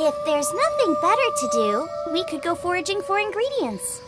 If there's nothing better to do, we could go foraging for ingredients.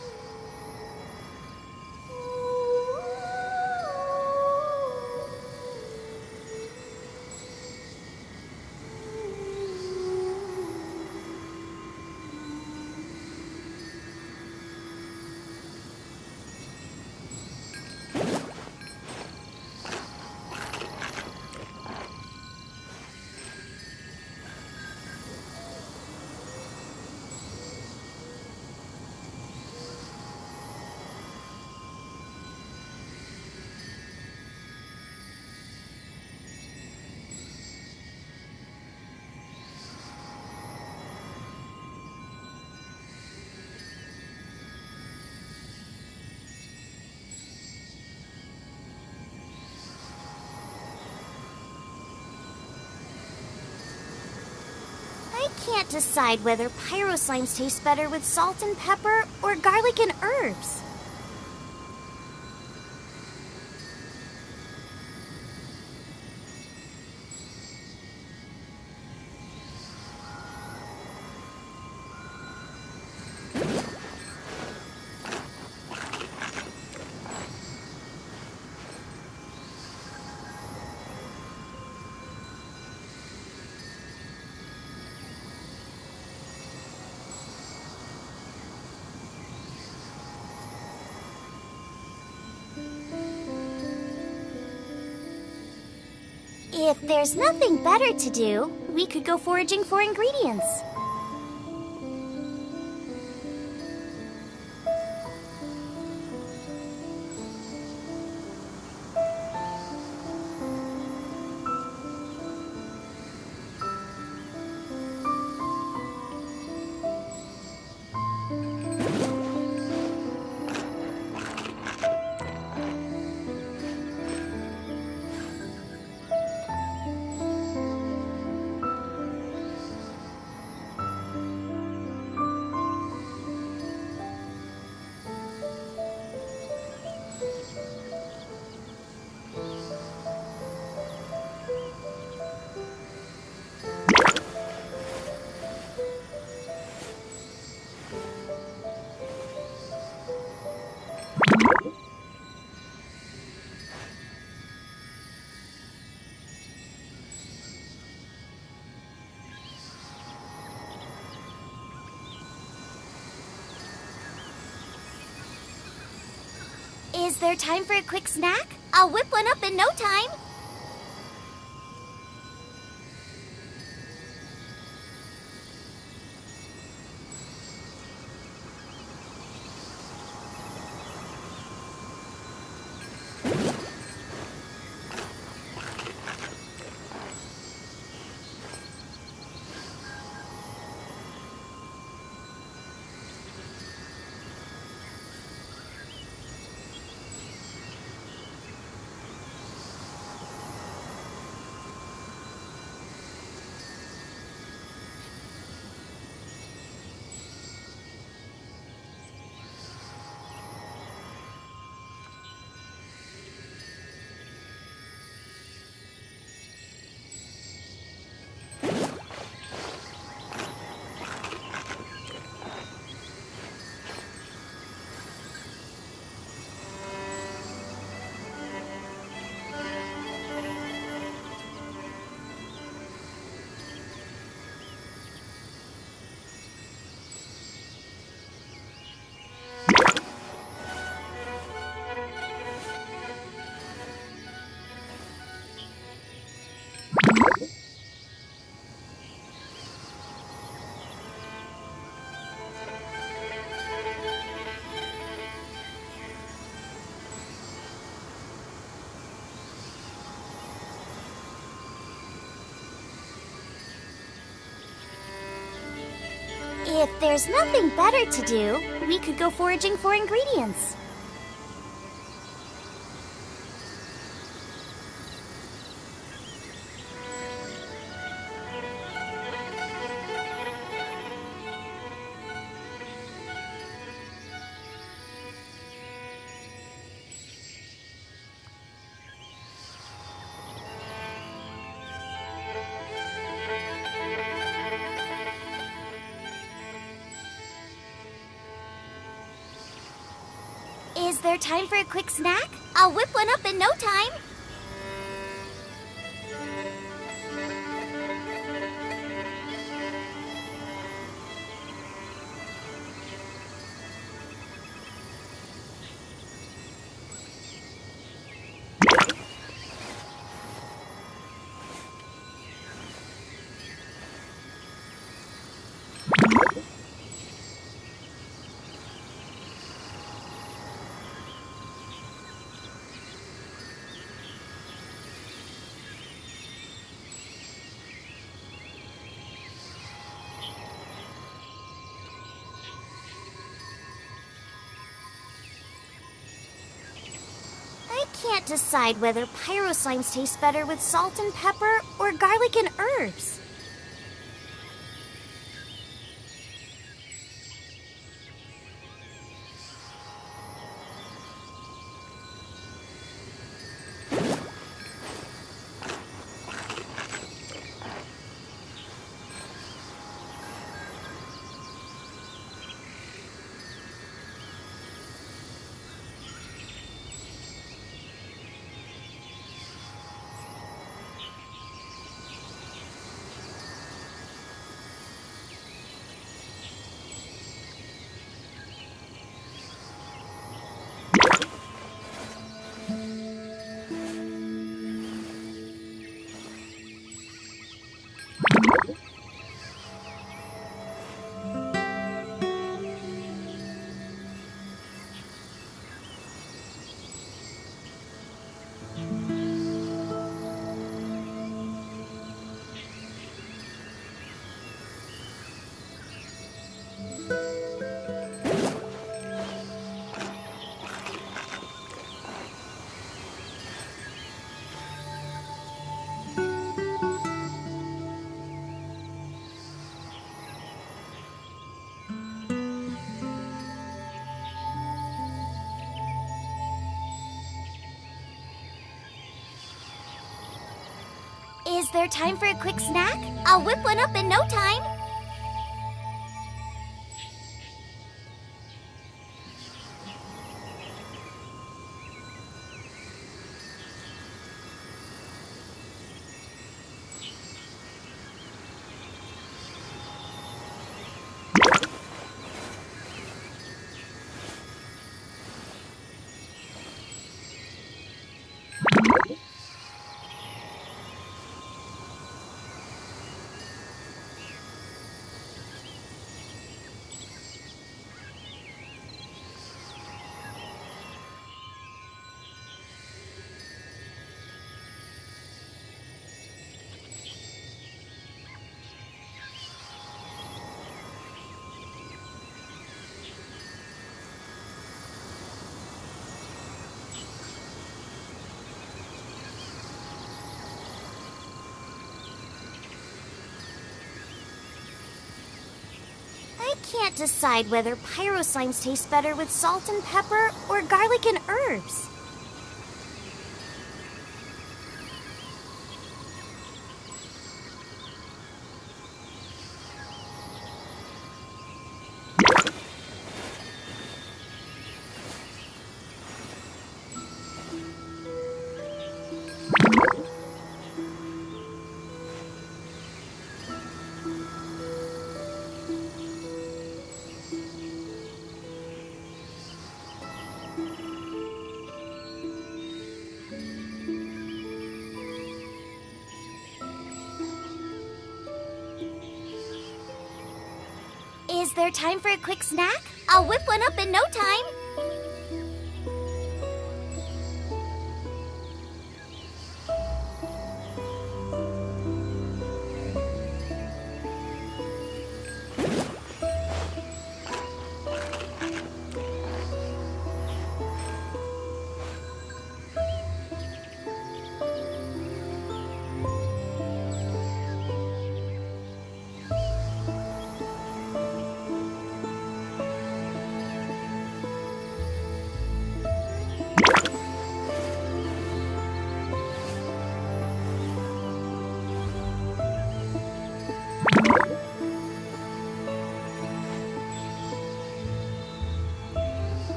I can't decide whether pyro slimes taste better with salt and pepper or garlic and herbs. If there's nothing better to do, we could go foraging for ingredients. Is there time for a quick snack? I'll whip one up in no time. If there's nothing better to do, we could go foraging for ingredients. Is there time for a quick snack? I'll whip one up in no time. I can't decide whether pyro slimes taste better with salt and pepper or garlic and herbs. Is there time for a quick snack? I'll whip one up in no time. I can't decide whether pyro slimes taste better with salt and pepper or garlic and herbs. Is there time for a quick snack? I'll whip one up in no time.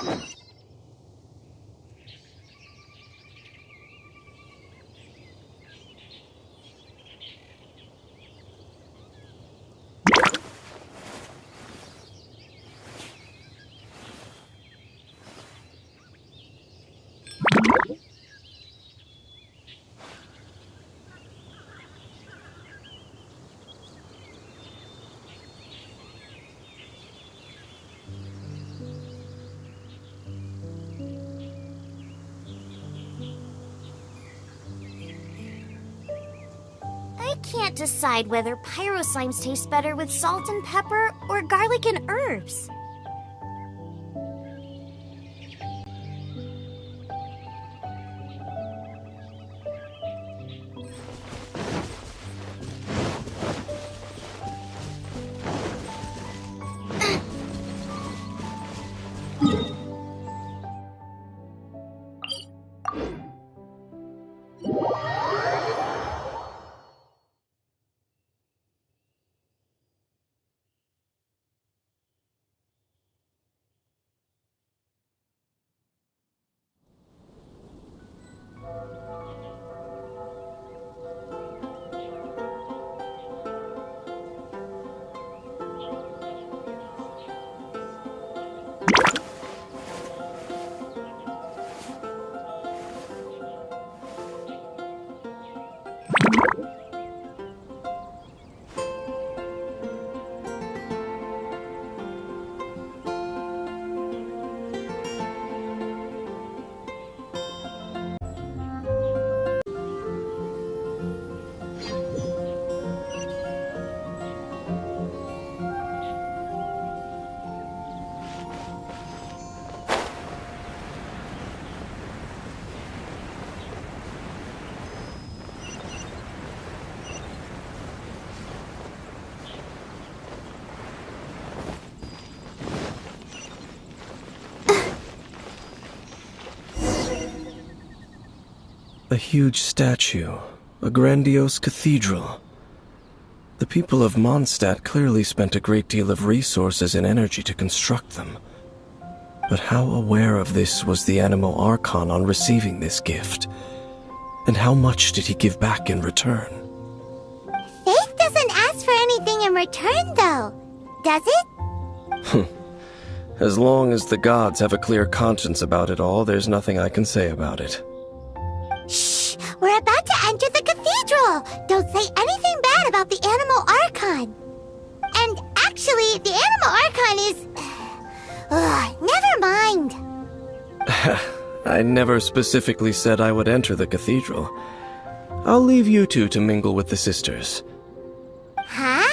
I can't decide whether pyro slimes taste better with salt and pepper or garlic and herbs. A huge statue, a grandiose cathedral. The people of Mondstadt clearly spent a great deal of resources and energy to construct them. But how aware of this was the Anemo Archon on receiving this gift? And how much did he give back in return? Faith doesn't ask for anything in return, though, does it? As long as the gods have a clear conscience about it all, there's nothing I can say about it. Shh! We're about to enter the cathedral! Don't say anything bad about the Animal Archon! And actually, the Animal Archon is... never mind! I never specifically said I would enter the cathedral. I'll leave you two to mingle with the sisters. Huh?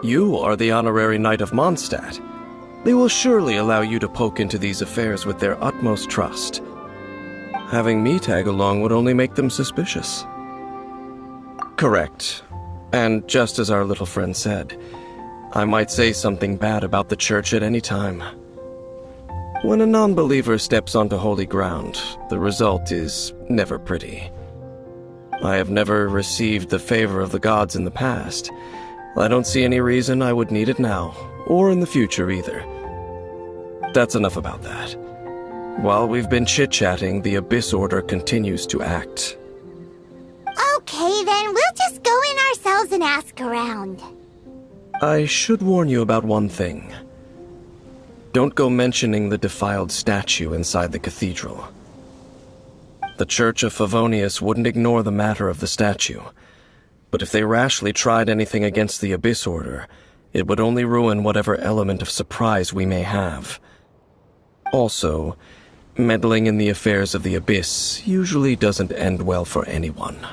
You are the honorary knight of Mondstadt. They will surely allow you to poke into these affairs with their utmost trust. Having me tag along would only make them suspicious. Correct. And just as our little friend said, I might say something bad about the church at any time. When a non-believer steps onto holy ground, the result is never pretty. I have never received the favor of the gods in the past. I don't see any reason I would need it now, or in the future either. That's enough about that. While we've been chit-chatting, the Abyss Order continues to act. Okay, then we'll just go in ourselves and ask around. I should warn you about one thing. Don't go mentioning the defiled statue inside the cathedral. The Church of Favonius wouldn't ignore the matter of the statue. But if they rashly tried anything against the Abyss Order, it would only ruin whatever element of surprise we may have. Also, meddling in the affairs of the Abyss usually doesn't end well for anyone.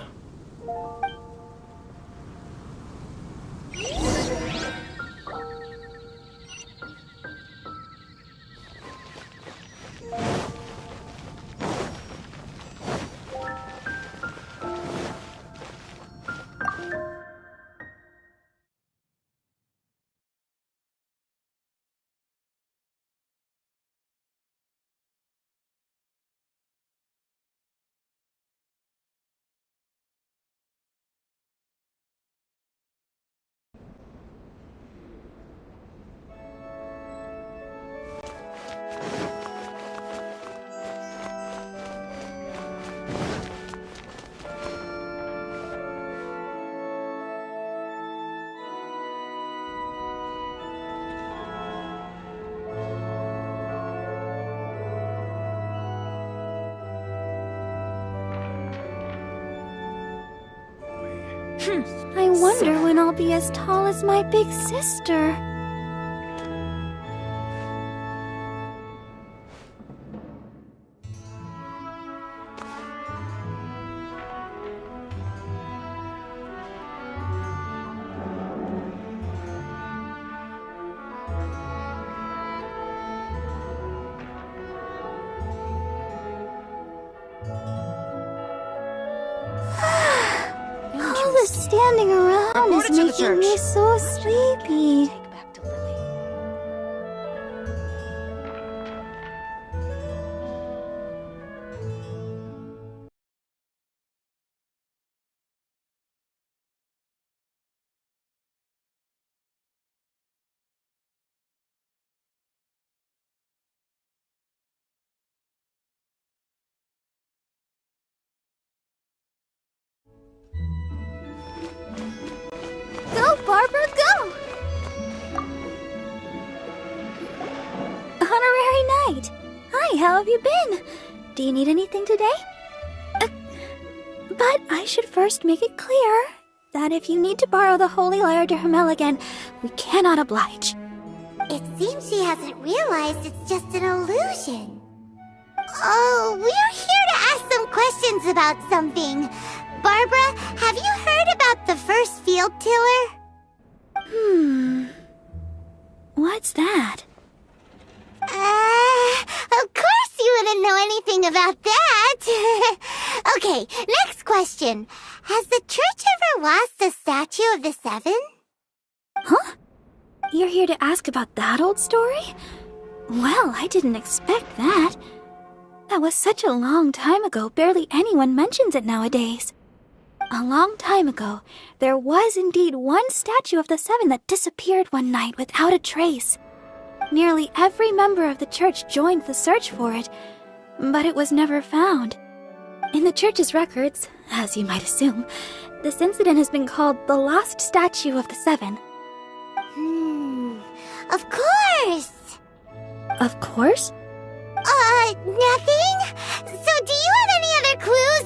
I wonder when I'll be as tall as my big sister. All the standing around is making me so sleepy. Go, Barbara, go! Honorary Knight! Hi, how have you been? Do you need anything today? But I should first make it clear that if you need to borrow the Holy Lyre to Hermel again, we cannot oblige. It seems she hasn't realized it's just an illusion. Oh, we're here to ask some questions about something. Barbara, have you heard about the first field tiller? What's that? Of course you wouldn't know anything about that. Okay, next question. Has the church ever lost a statue of the Seven? Huh? You're here to ask about that old story? Well, I didn't expect that. That was such a long time ago, barely anyone mentions it nowadays. A long time ago, there was indeed one statue of the Seven that disappeared one night without a trace. Nearly every member of the church joined the search for it, but it was never found. In the church's records, as you might assume, this incident has been called the Lost Statue of the Seven. Of course! Of course? Nothing? So do you have any other clues?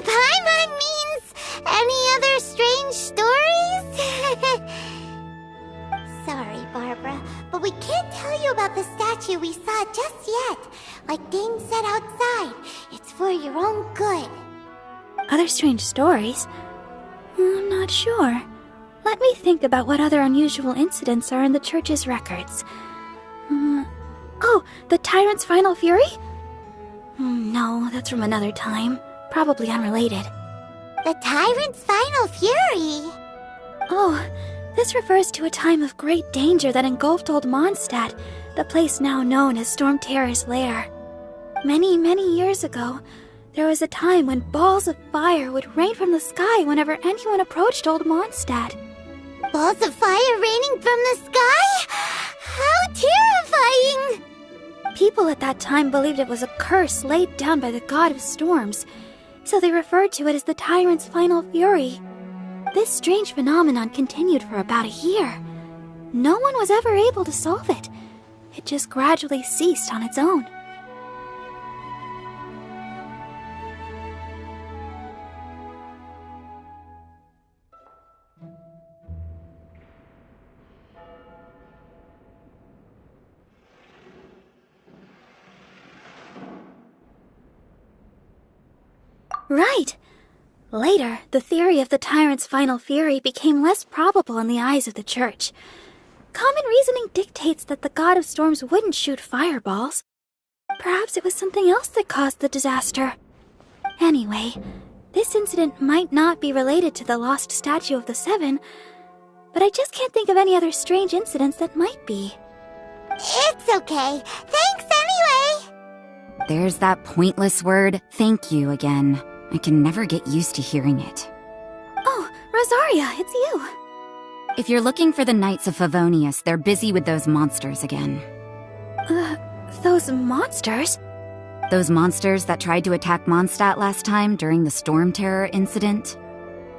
Paimon means any other strange stories? Sorry, Barbara, but we can't tell you about the statue we saw just yet. Like Dane said outside, it's for your own good. Other strange stories? I'm not sure. Let me think about what other unusual incidents are in the church's records. Oh, the Tyrant's Final Fury? No, that's from another time. Probably unrelated. The Tyrant's Final Fury? Oh, this refers to a time of great danger that engulfed Old Mondstadt, the place now known as Storm Terror's lair. Many, many years ago, there was a time when balls of fire would rain from the sky whenever anyone approached Old Mondstadt. Balls of fire raining from the sky? How terrifying! People at that time believed it was a curse laid down by the god of storms, so they referred to it as the Tyrant's Final Fury. This strange phenomenon continued for about a year. No one was ever able to solve it. It just gradually ceased on its own. Right. Later, the theory of the Tyrant's Final Fury became less probable in the eyes of the church. Common reasoning dictates that the god of storms wouldn't shoot fireballs. Perhaps it was something else that caused the disaster. Anyway, this incident might not be related to the lost statue of the Seven, but I just can't think of any other strange incidents that might be. It's okay. Thanks anyway! There's that pointless word, thank you, again. I can never get used to hearing it. Oh, Rosaria, it's you. If you're looking for the Knights of Favonius, they're busy with those monsters again. Those monsters? Those monsters that tried to attack Mondstadt last time during the Storm Terror incident?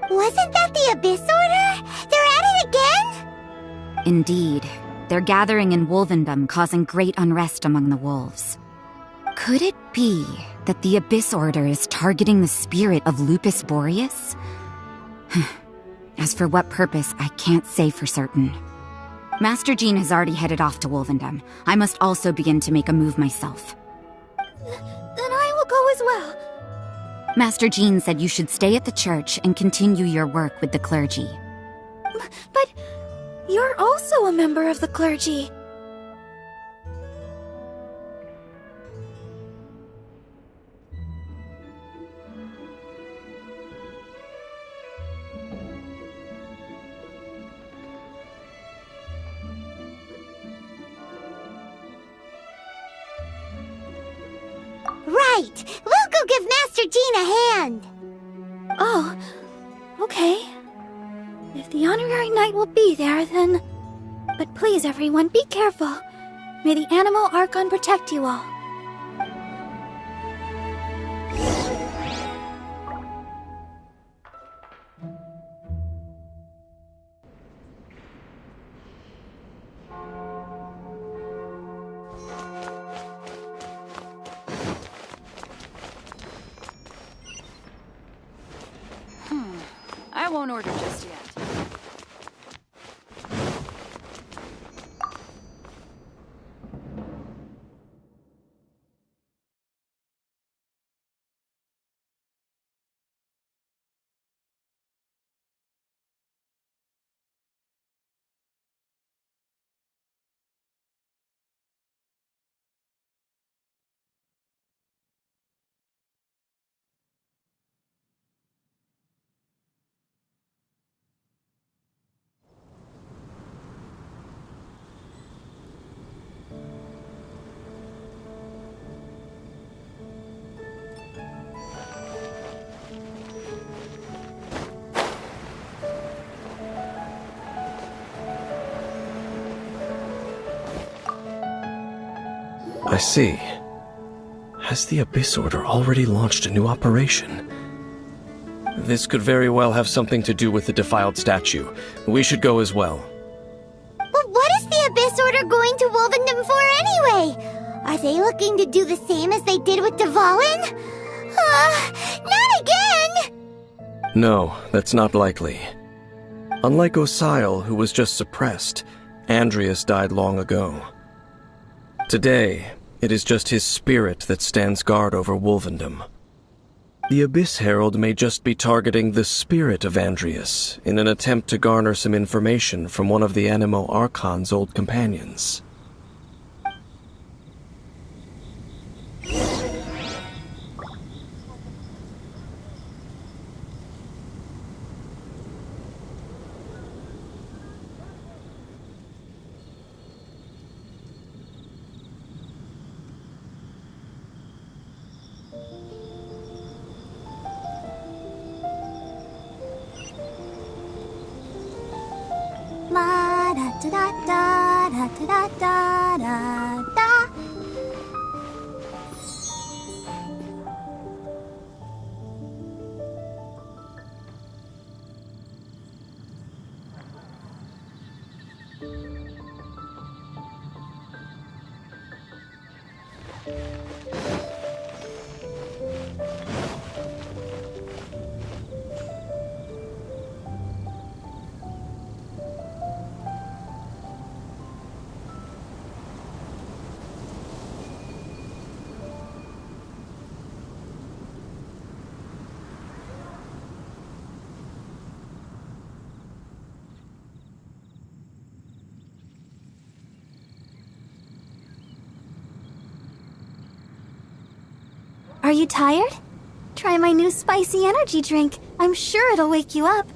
Wasn't that the Abyss Order? They're at it again? Indeed. They're gathering in Wolvendom, causing great unrest among the wolves. Could it be that the Abyss Order is targeting the spirit of Lupus Boreas? As for what purpose, I can't say for certain. Master Jean has already headed off to Wolvendom. I must also begin to make a move myself. Then I will go as well. Master Jean said you should stay at the church and continue your work with the clergy. But you're also a member of the clergy. Right! We'll go give Master Jean a hand! Oh, okay. If the honorary knight will be there, then... But please, everyone, be careful. May the Animal Archon protect you all. I won't order just yet. I see. Has the Abyss Order already launched a new operation? This could very well have something to do with the defiled statue. We should go as well. But what is the Abyss Order going to Wolvendom for anyway? Are they looking to do the same as they did with Dvalin? Not again! No, that's not likely. Unlike Osile, who was just suppressed, Andreas died long ago. Today, it is just his spirit that stands guard over Wolvendom. The Abyss Herald may just be targeting the spirit of Andreas in an attempt to garner some information from one of the Animo Archon's old companions. La da da da da da da da da. Are you tired? Try my new spicy energy drink. I'm sure it'll wake you up.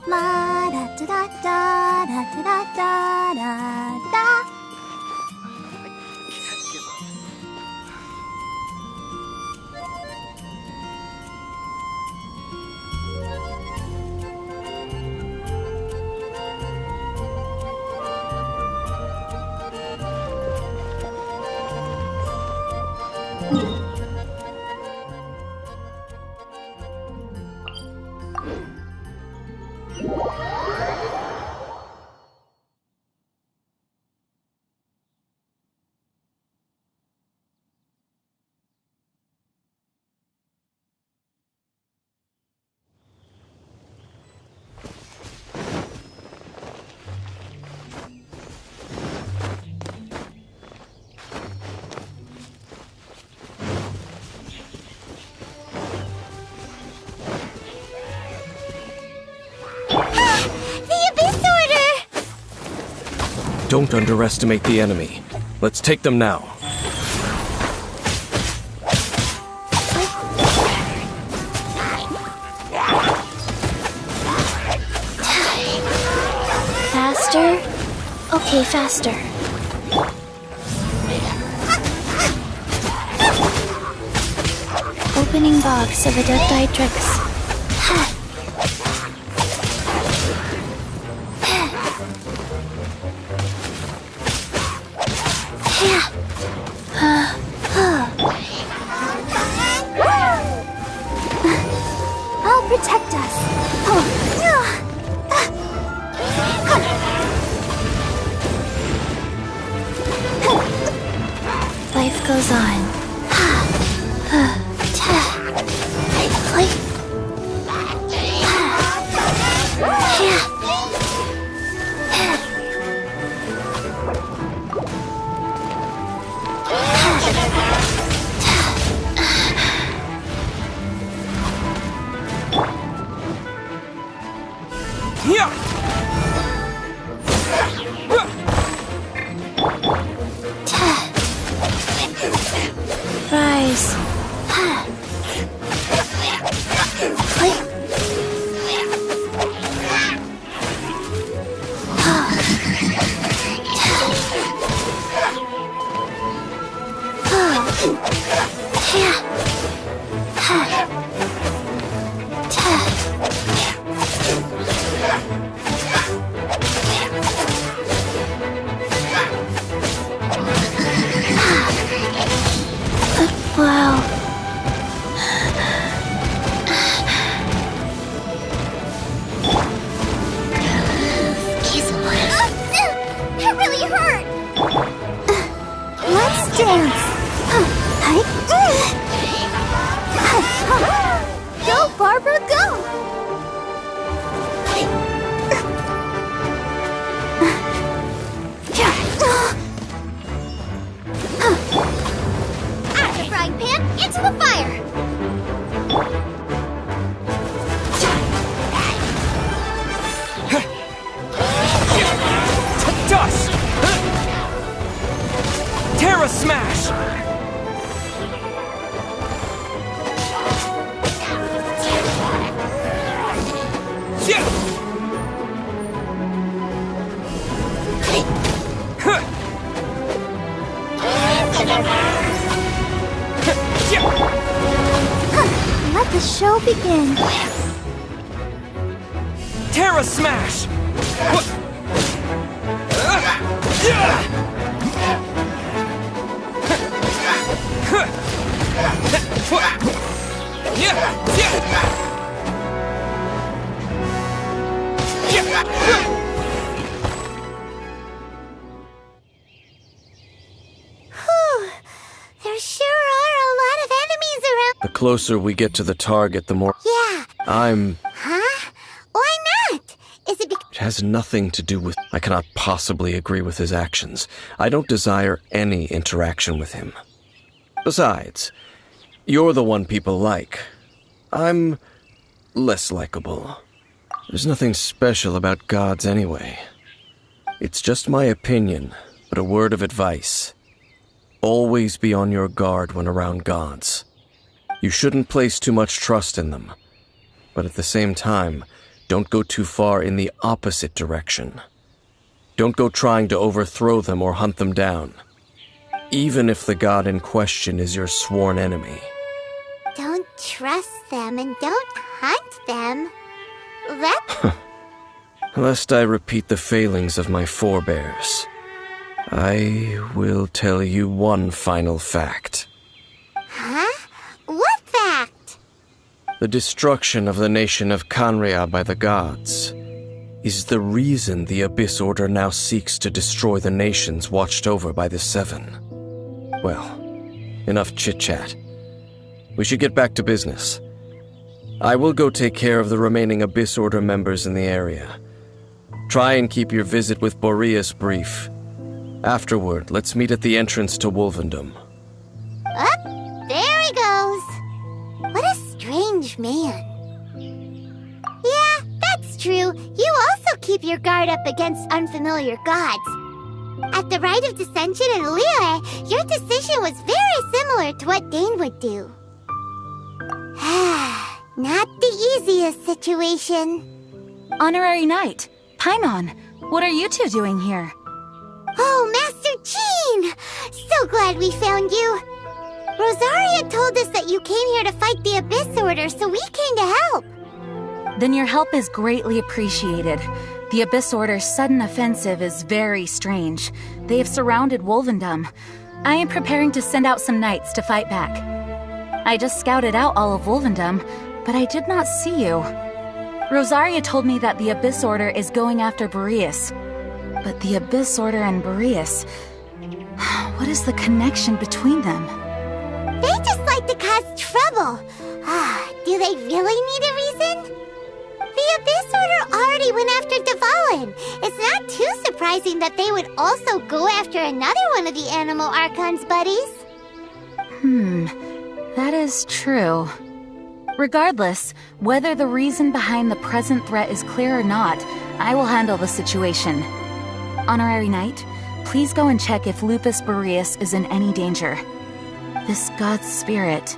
La da da da da da da da da da. Don't underestimate the enemy. Let's take them now. Faster? Okay, faster. Opening box of Adeptitrix. I'll protect us. Life goes on. Rise. Wow. That really hurt. Let's dance. Go, Barbara, go. Frying pan into the fire! Dust! Terra Smash! Let the show begin. Terra Smash! There sure are a lot of enemies around. The closer we get to the target, the more... Yeah. Huh? Why not? Is it because... It has nothing to do with... I cannot possibly agree with his actions. I don't desire any interaction with him. Besides, you're the one people like. I'm less likable. There's nothing special about gods anyway. It's just my opinion, but a word of advice. Always be on your guard when around gods. You shouldn't place too much trust in them, but at the same time, don't go too far in the opposite direction. Don't go trying to overthrow them or hunt them down, even if the god in question is your sworn enemy. Don't trust them and don't hunt them. That... Lest I repeat the failings of my forebears, I will tell you one final fact. Huh? What fact? The destruction of the nation of Canria by the gods is the reason the Abyss Order now seeks to destroy the nations watched over by the Seven. Well, enough chit-chat. We should get back to business. I will go take care of the remaining Abyss Order members in the area. Try and keep your visit with Boreas brief. Afterward, let's meet at the entrance to Wolvendom. Up, there he goes. What a strange man. Yeah, that's true. You also keep your guard up against unfamiliar gods. At the Rite of Dissension in Liyue, your decision was very similar to what Dane would do. Not the easiest situation. Honorary Knight, Paimon, what are you two doing here? Oh, Master Jean! So glad we found you. Rosaria told us that you came here to fight the Abyss Order, so we came to help. Then your help is greatly appreciated. The Abyss Order's sudden offensive is very strange. They have surrounded Wolvendom. I am preparing to send out some knights to fight back. I just scouted out all of Wolvendom, but I did not see you. Rosaria told me that the Abyss Order is going after Boreas. But the Abyss Order and Boreas... what is the connection between them? They just like to cause trouble. Do they really need a reason? The Abyss Order already went after Dvalin. It's not too surprising that they would also go after another one of the Animal Archon's buddies. That is true. Regardless, whether the reason behind the present threat is clear or not, I will handle the situation. Honorary Knight, please go and check if Lupus Boreas is in any danger. This god's spirit...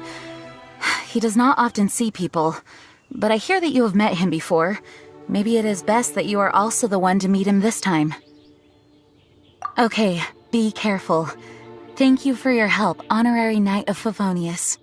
he does not often see people, but I hear that you have met him before. Maybe it is best that you are also the one to meet him this time. Okay, be careful. Thank you for your help, Honorary Knight of Favonius.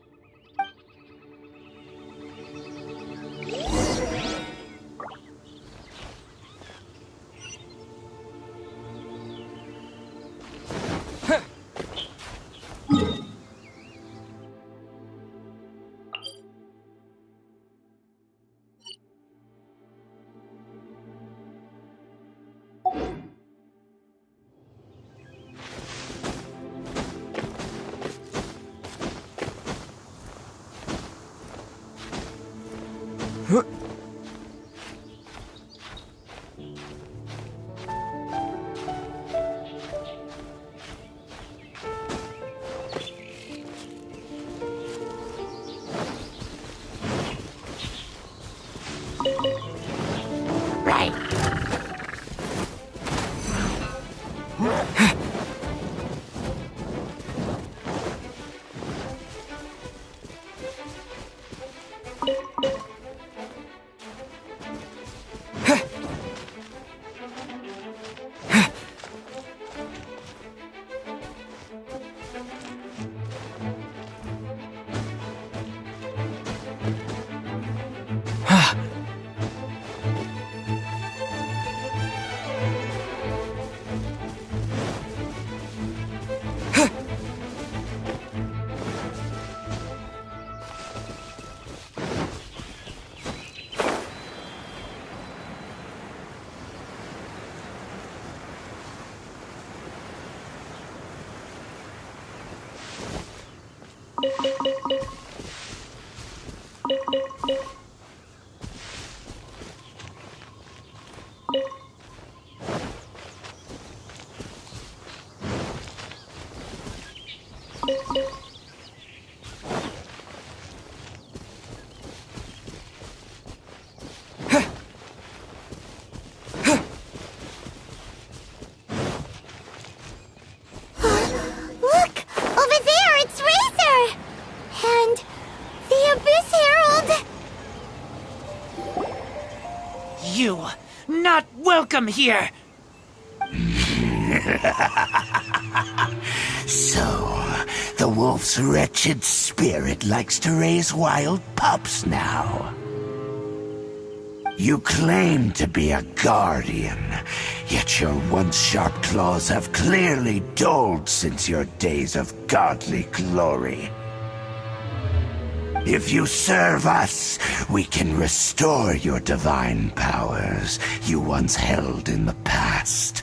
welcome here! So, the wolf's wretched spirit likes to raise wild pups now. You claim to be a guardian, yet your once sharp claws have clearly dulled since your days of godly glory. If you serve us, we can restore your divine powers you once held in the past.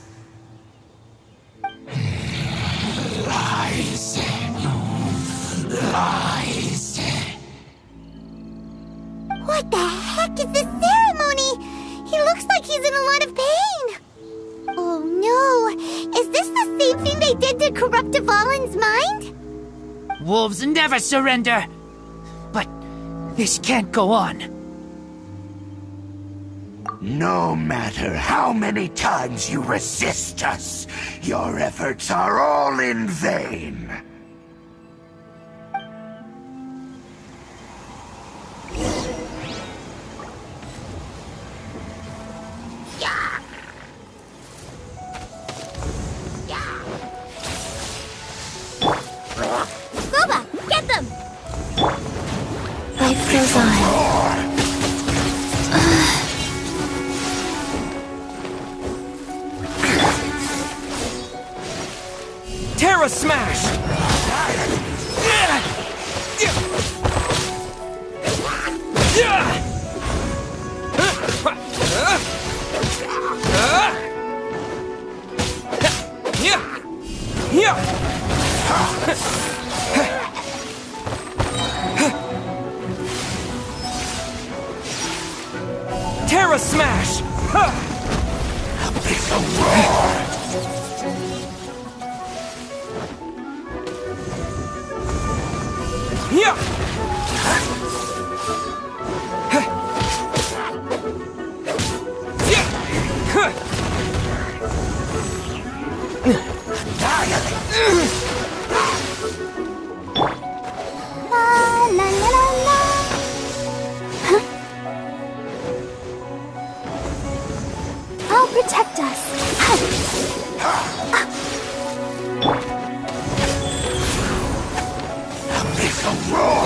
Lies. Lies. What the heck is this ceremony? He looks like he's in a lot of pain. Oh no, is this the same thing they did to corrupt Dvalin's mind? Wolves never surrender! But this can't go on. No matter how many times you resist us, your efforts are all in vain. Boba, get them! Life goes on. Terra Smash! Terra Smash! It's a roar! La la la la la. I'll protect us. It's a roar!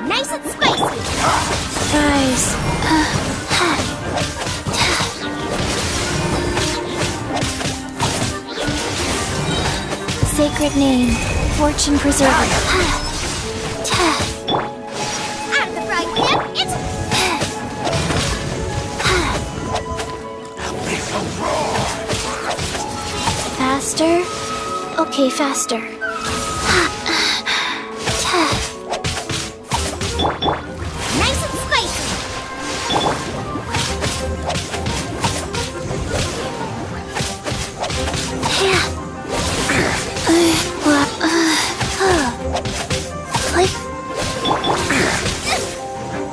Nice and spicy! Guys. Sacred name, fortune preserver. Out of the frying pan, it's... Faster? Okay, faster. nice and spicy!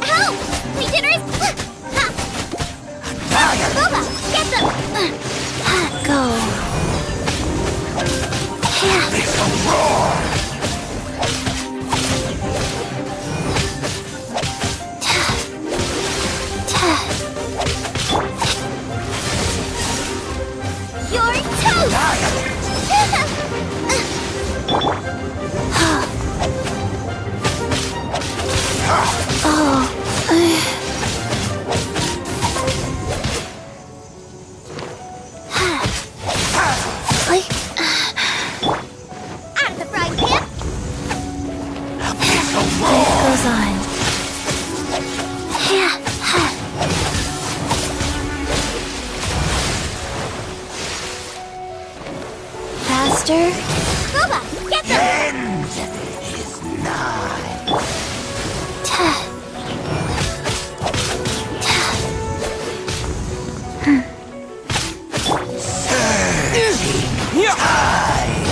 Help! My dinner is... Boba, get them! Go. It's a roar! You're toast! Out of the frying pan, Goes on. Faster? Boba, get them! End is nigh. Surging tide.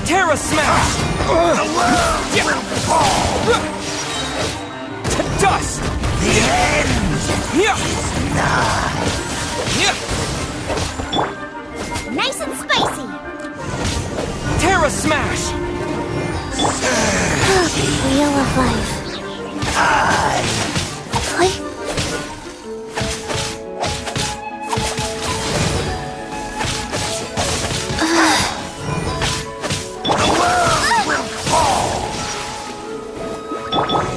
Terra Smash! The world will fall! To dust! The end Yeah! is nigh! Yeah! Nice and spicy. Terra Smash! Wheel of life. Play. The world will fall!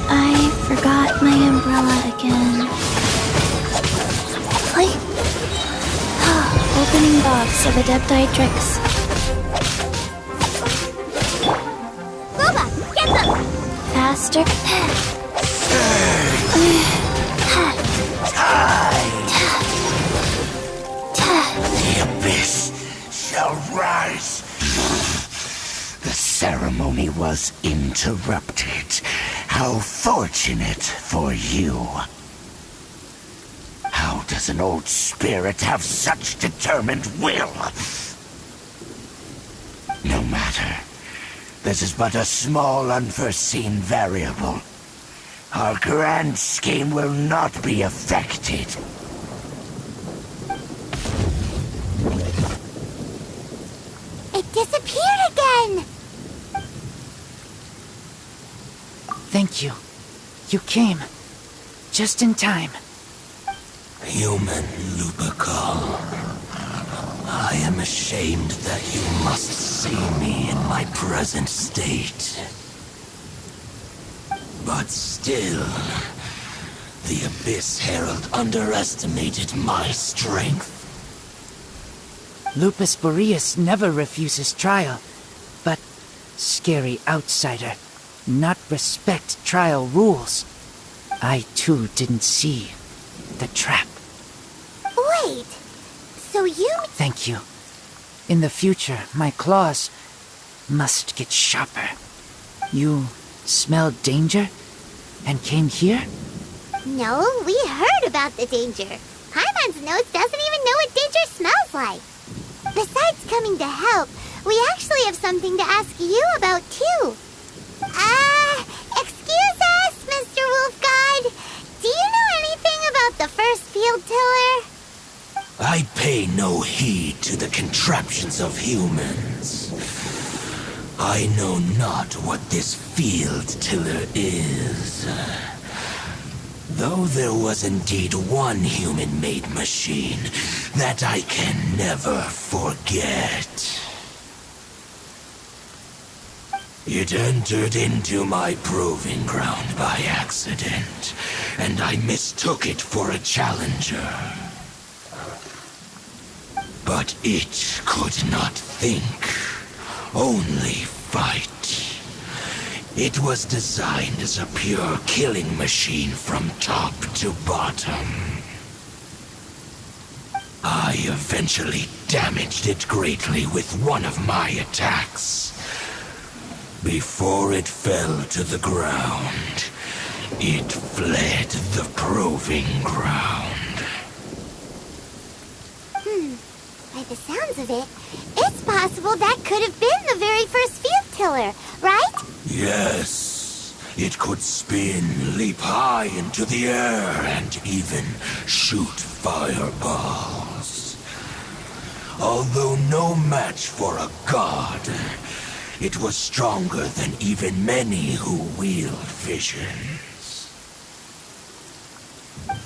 I forgot my umbrella again. Play. Opening box of Adepti-Trix. Boba, get them! Faster. The abyss shall rise. The ceremony was interrupted. How fortunate for you. How does an old spirit have such determined will? No matter. This is but a small unforeseen variable. Our grand scheme will not be affected. It disappeared again! Thank you. You came. Just in time. Human Lupercal, I am ashamed that you must see me in my present state. But still, the Abyss Herald underestimated my strength. Lupus Boreas never refuses trial, but scary outsider, not respect trial rules. I too didn't see the trap. Wait! So you... Thank you. In the future, my claws must get sharper. You smelled danger and came here? No, we heard about the danger. Paimon's nose doesn't even know what danger smells like. Besides coming to help, we actually have something to ask you about, too. Excuse us, Mr. Wolf God. Do you know anything about the first field tiller? I pay no heed to the contraptions of humans. I know not what this field tiller is. Though there was indeed one human-made machine that I can never forget. It entered into my proving ground by accident, and I mistook it for a challenger. But it could not think, only fight. It was designed as a pure killing machine from top to bottom. I eventually damaged it greatly with one of my attacks. Before it fell to the ground, it fled the proving ground. By the sounds of it, it's possible that could have been the very first field tiller, right? Yes, it could spin, leap high into the air, and even shoot fireballs. Although no match for a god, it was stronger than even many who wield visions.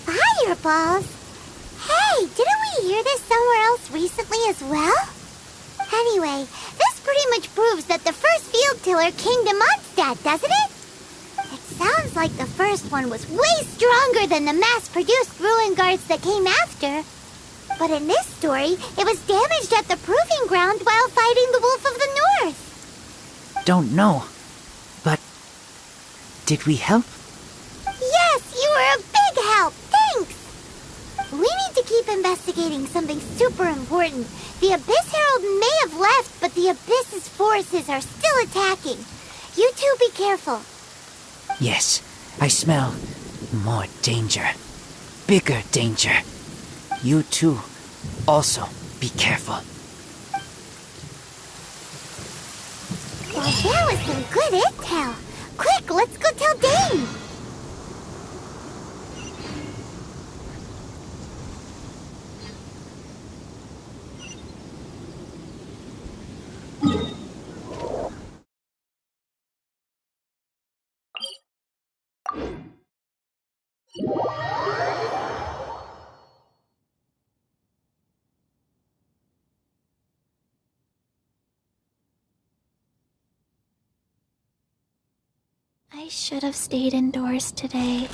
Fireballs? Hey, didn't we hear this somewhere else recently as well? Anyway, this pretty much proves that the first field tiller came to Mondstadt, doesn't it? It sounds like the first one was way stronger than the mass-produced ruin guards that came after. But in this story, it was damaged at the proving ground while fighting the Wolf of the North. Don't know. But did we help? Yes, you were a big help. Thanks. We need to keep investigating something super important. The Abyss Herald may have left, but the Abyss's forces are still attacking. You two be careful. Yes, I smell more danger. Bigger danger. You too, also be careful. That was some good intel. Quick, let's go tell Dane. I should have stayed indoors today.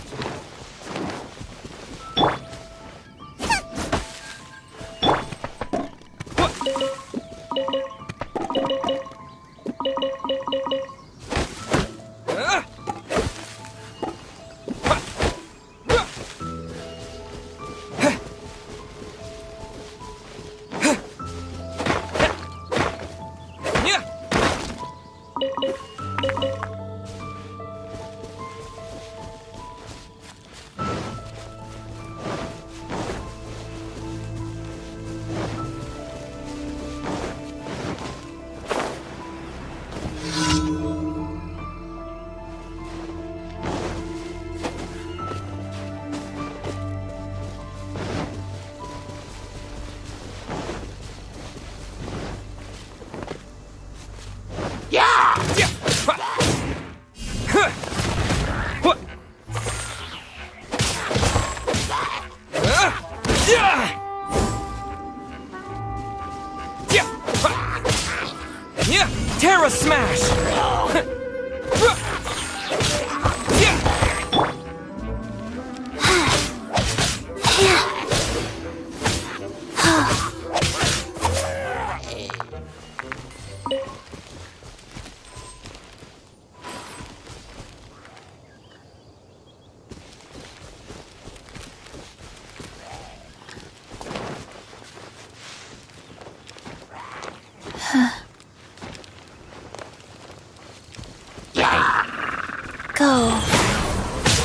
Terra Smash! Go.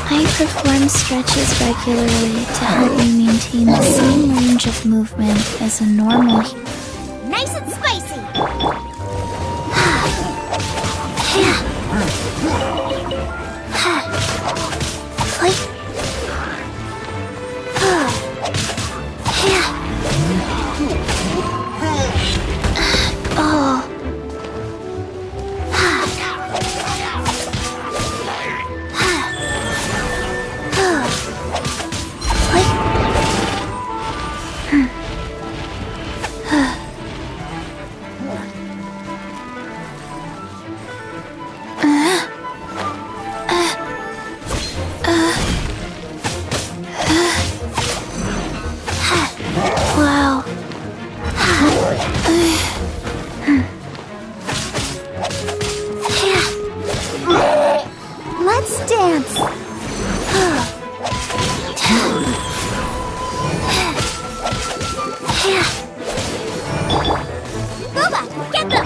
I perform stretches regularly to help me maintain the same range of movement as a normal. Nice and spicy. Let's dance. Boba, get them.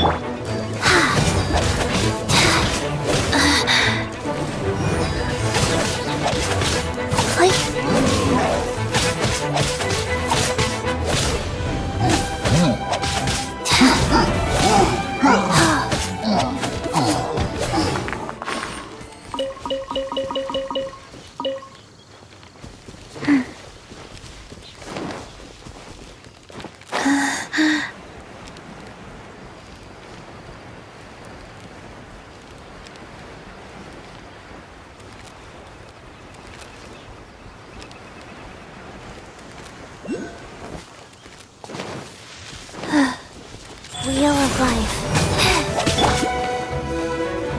Wheel of life.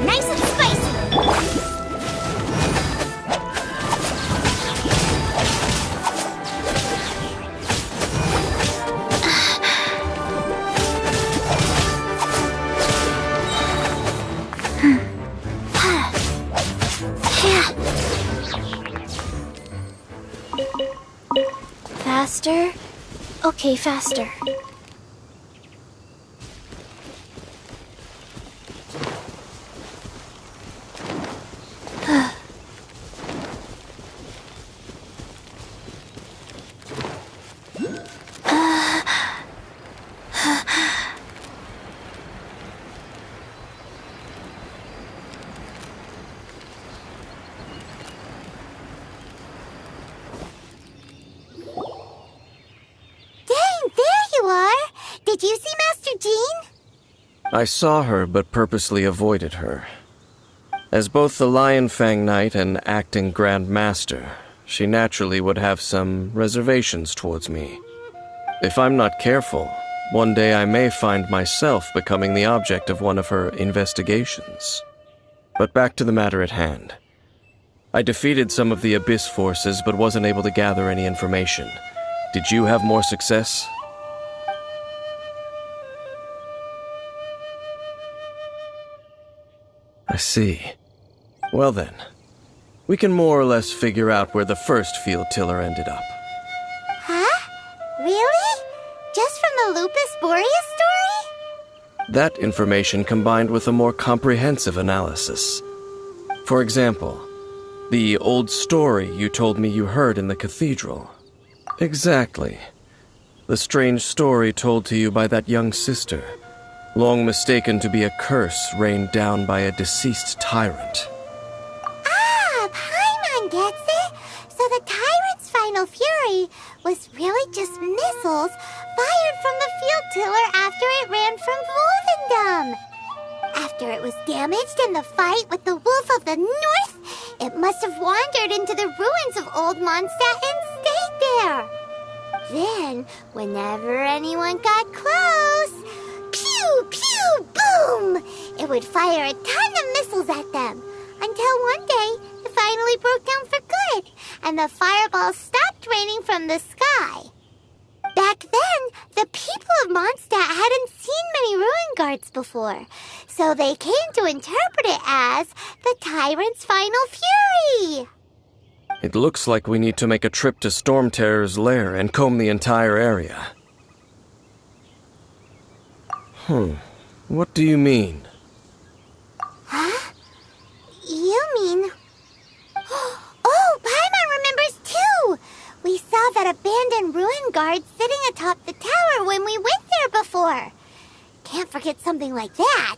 Nice and spicy. Faster? Okay, faster. Did you see Master Jean? I saw her, but purposely avoided her. As both the Lion Fang Knight and acting Grand Master, she naturally would have some reservations towards me. If I'm not careful, one day I may find myself becoming the object of one of her investigations. But back to the matter at hand. I defeated some of the Abyss forces, but wasn't able to gather any information. Did you have more success? I see. Well then, we can more or less figure out where the first field tiller ended up. Huh? Really? Just from the Lupus Boreas story? That information combined with a more comprehensive analysis. For example, the old story you told me you heard in the cathedral. Exactly. The strange story told to you by that young sister, long mistaken to be a curse rained down by a deceased tyrant. Ah, Paimon gets it! So the tyrant's final fury was really just missiles fired from the field tiller after it ran from Wolvendom. After it was damaged in the fight with the Wolf of the North, it must have wandered into the ruins of Old Mondstadt and stayed there. Then, whenever anyone got close, pew, pew, boom! It would fire a ton of missiles at them, until one day it finally broke down for good, and the fireballs stopped raining from the sky. Back then, the people of Mondstadt hadn't seen many ruin guards before, so they came to interpret it as the tyrant's final fury. It looks like we need to make a trip to Storm Terror's lair and comb the entire area. What do you mean? Huh? You mean... Oh, Paimon remembers too! We saw that abandoned ruin guard sitting atop the tower when we went there before. Can't forget something like that.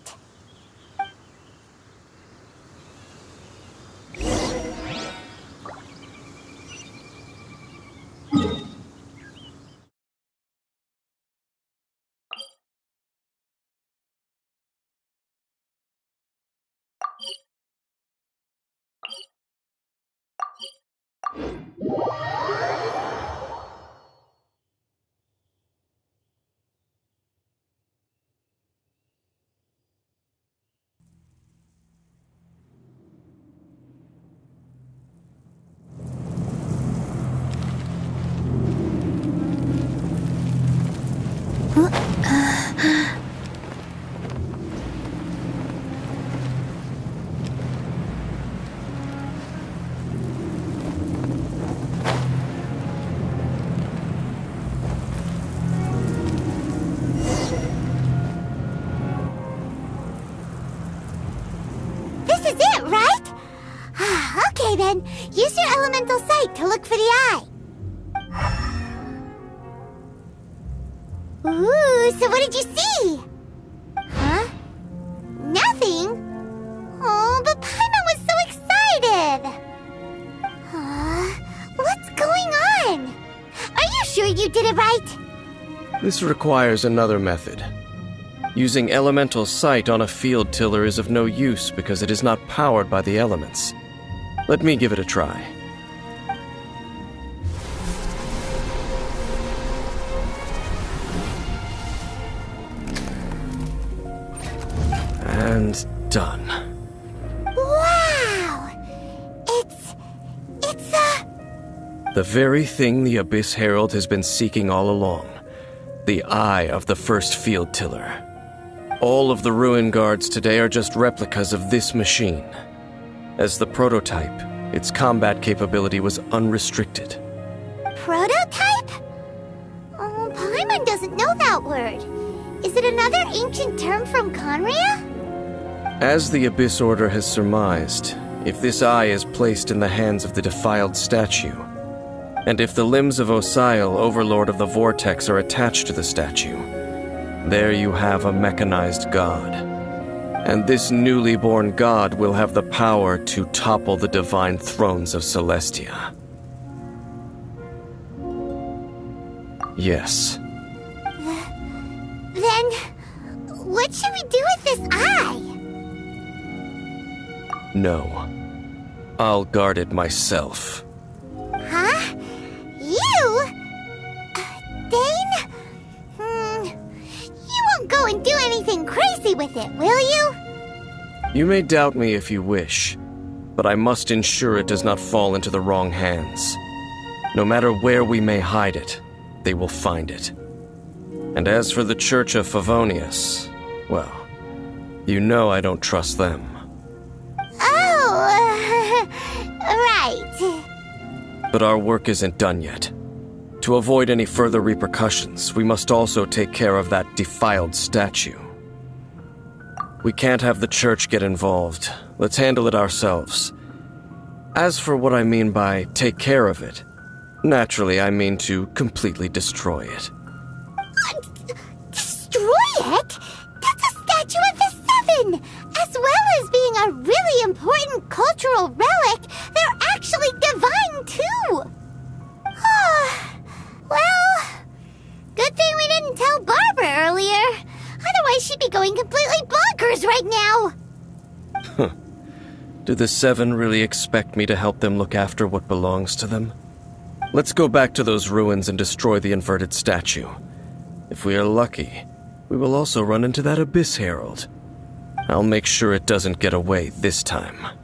This is it, right? Okay then, use your elemental sight to look for the eye. Ooh, so what did you see? Huh? Nothing? Oh, but Paimon was so excited. What's going on? Are you sure you did it right? This requires another method. Using elemental sight on a field tiller is of no use because it is not powered by the elements. Let me give it a try. And done. Wow! It's the very thing the Abyss Herald has been seeking all along. The eye of the first field tiller. All of the ruin guards today are just replicas of this machine. As the prototype, its combat capability was unrestricted. Prototype? Oh, Paimon doesn't know that word. Is it another ancient term from Conria? As the Abyss Order has surmised, if this eye is placed in the hands of the defiled statue, and if the limbs of Osial, Overlord of the Vortex, are attached to the statue, there you have a mechanized god. And this newly born god will have the power to topple the divine thrones of Celestia. Yes. The what should we do with this eye? No. I'll guard it myself. Huh? You? Dane? You won't go and do anything crazy with it, will you? You may doubt me if you wish, but I must ensure it does not fall into the wrong hands. No matter where we may hide it, they will find it. And as for the Church of Favonius, well, you know I don't trust them. Oh, right. But our work isn't done yet. To avoid any further repercussions, we must also take care of that defiled statue. We can't have the church get involved. Let's handle it ourselves. As for what I mean by take care of it, naturally I mean to completely destroy it. Destroy it? That's a statue of the Seven! As well as being a really important cultural relic, they're actually divine too! Well, good thing we didn't tell Barbara earlier. Otherwise she'd be going completely bonkers right now! Do the Seven really expect me to help them look after what belongs to them? Let's go back to those ruins and destroy the inverted statue. If we are lucky, we will also run into that Abyss Herald. I'll make sure it doesn't get away this time.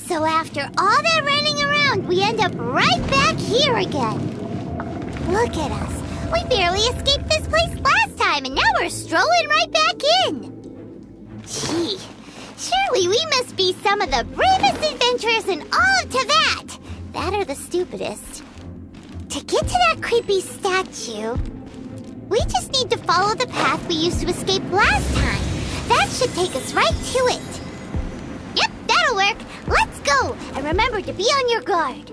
So after all that running around, we end up right back here again. Look at us. We barely escaped this place last time, and now we're strolling right back in. Gee, surely we must be some of the bravest adventurers in all of Teyvat. That or the stupidest. To get to that creepy statue, we just need to follow the path we used to escape last time. That should take us right to it. Yep, that'll work. Let's go, and remember to be on your guard.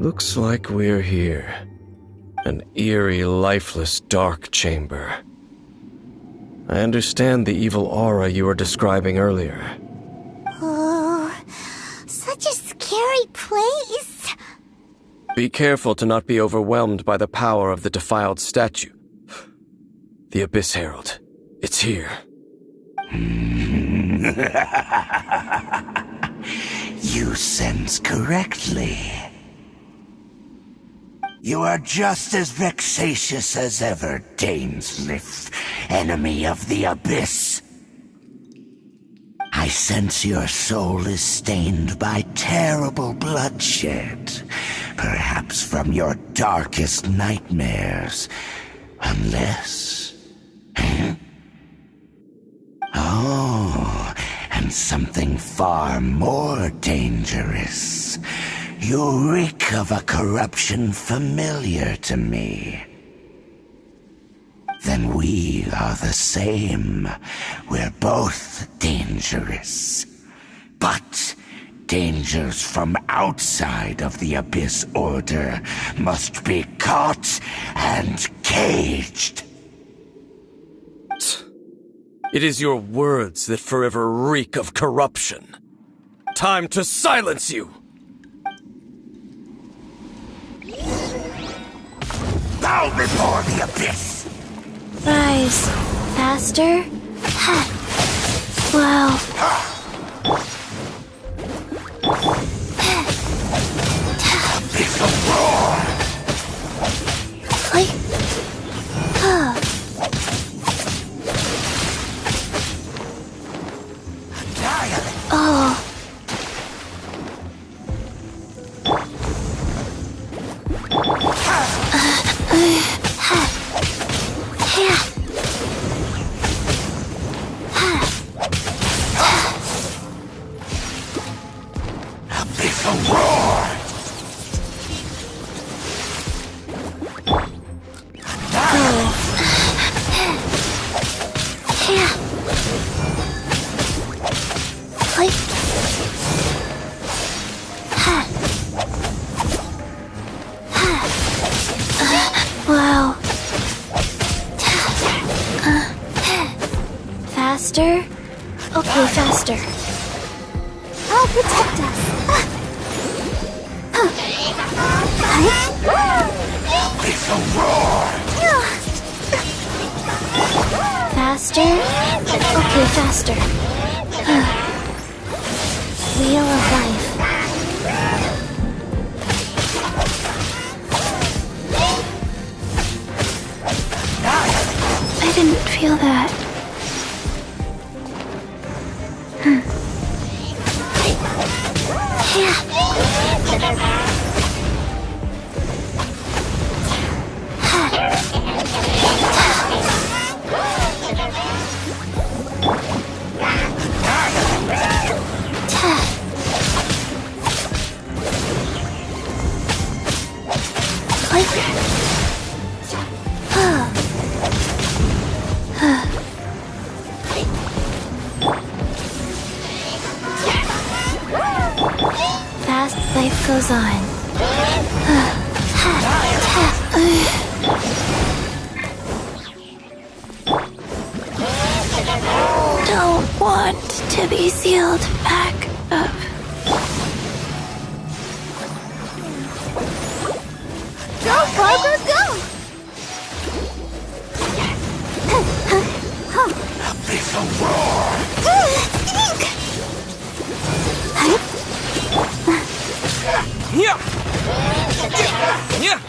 Looks like we're here. An eerie, lifeless, dark chamber. I understand the evil aura you were describing earlier. Oh, such a scary place. Be careful to not be overwhelmed by the power of the defiled statue. The Abyss Herald. It's here. You sense correctly. You are just as vexatious as ever, Dainsmith, enemy of the Abyss. I sense your soul is stained by terrible bloodshed, perhaps from your darkest nightmares, unless... Oh, and something far more dangerous. You reek of a corruption familiar to me. Then we are the same. We're both dangerous. But dangers from outside of the Abyss Order must be caught and caged. It is your words that forever reek of corruption. Time to silence you! Bow before the Abyss! Rise. Faster? Ha. Wow. Abyss of roar! Like... Oh. Abyss of roar! Wow. Faster? Okay, faster. I'll protect us. Abyss of roar! Faster? Okay, faster. Wheel of life. I didn't feel that. Fast life goes on. Don't want to be sealed back up. Go, Barbara, go! Abyss of roar! Yeah! Yeah!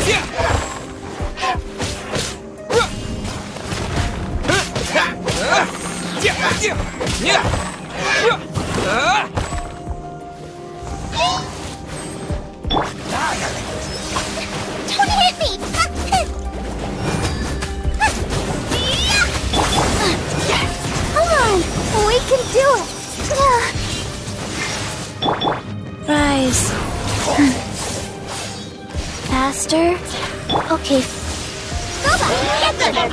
Yeah! Don't hit me! Come on! We can do it! Rise. Faster? Okay. Go back! Get them!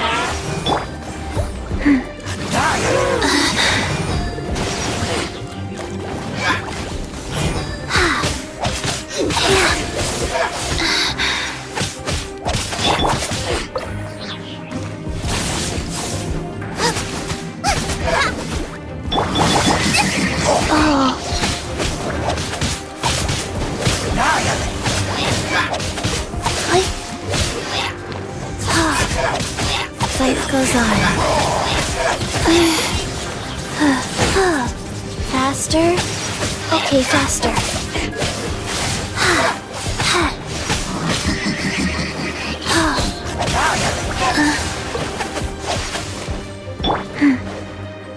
Life goes on. Faster? Okay, faster.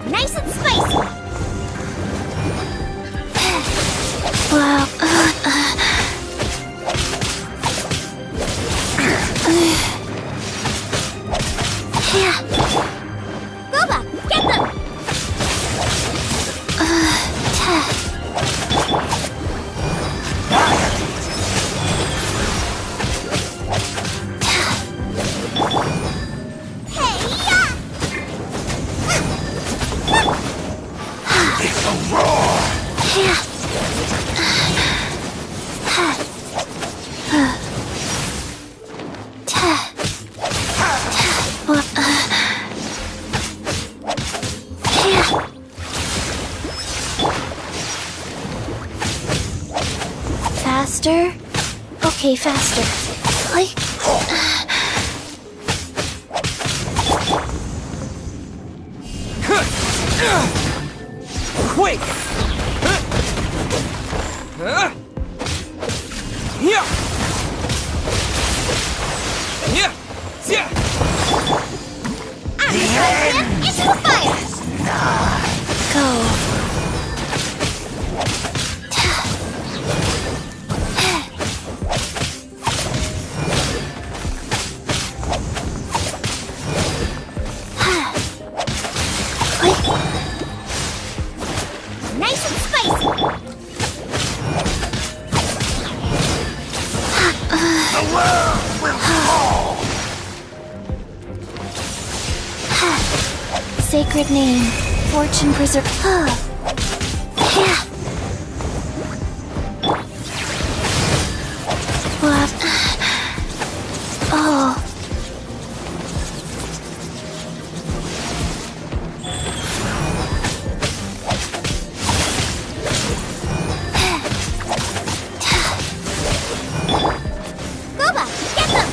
Nice and spicy! Wow. Go back! Get them! Faster? Okay, faster. Like... Quick! Into the fire! Go. Nice and spicy! The world will fall! Sacred name. Fortune preserve. What? Oh. Go back! Get them!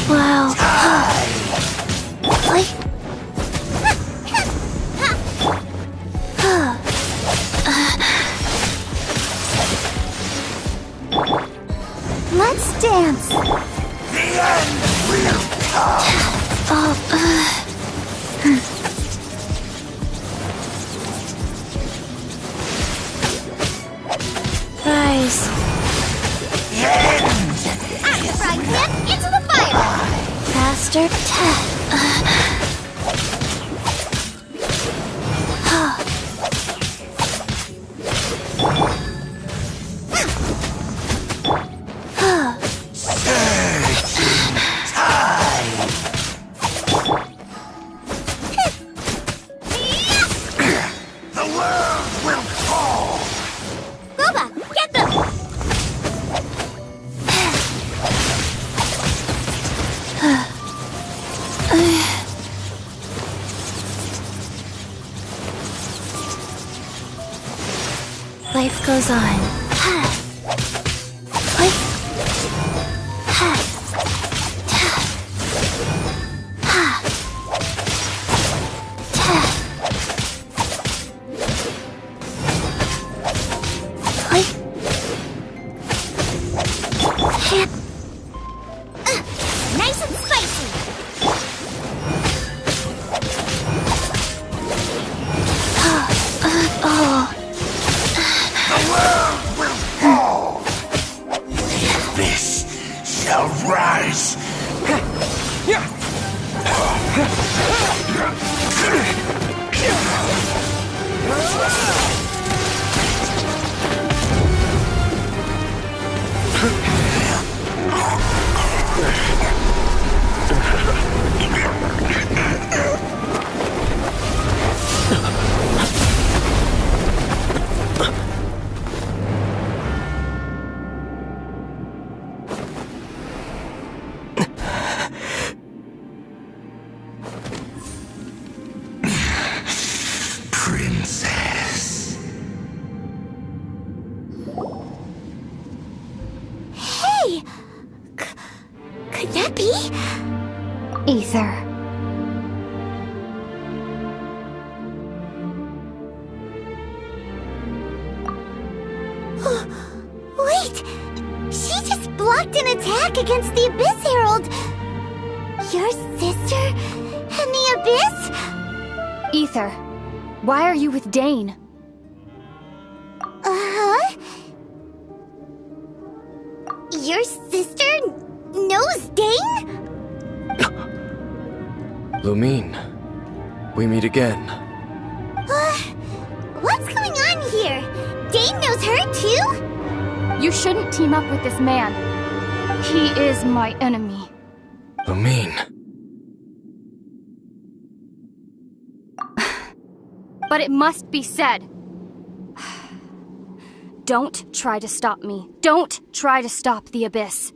Wow. Let's dance! The end will come! Rise. After frying pan, into the fire! Faster. The world will fall! Go back! Get them! Life goes on. Hey! Could that be? Ether. Wait! She just blocked an attack against the Abyss Herald! Your sister and the Abyss? Ether, why are you with Dane? Uh-huh? Your sister knows Dane? Lumine, we meet again. What's going on here? Dane knows her too? You shouldn't team up with this man. He is my enemy. Lumine. But it must be said. Don't try to stop me. Don't try to stop the Abyss.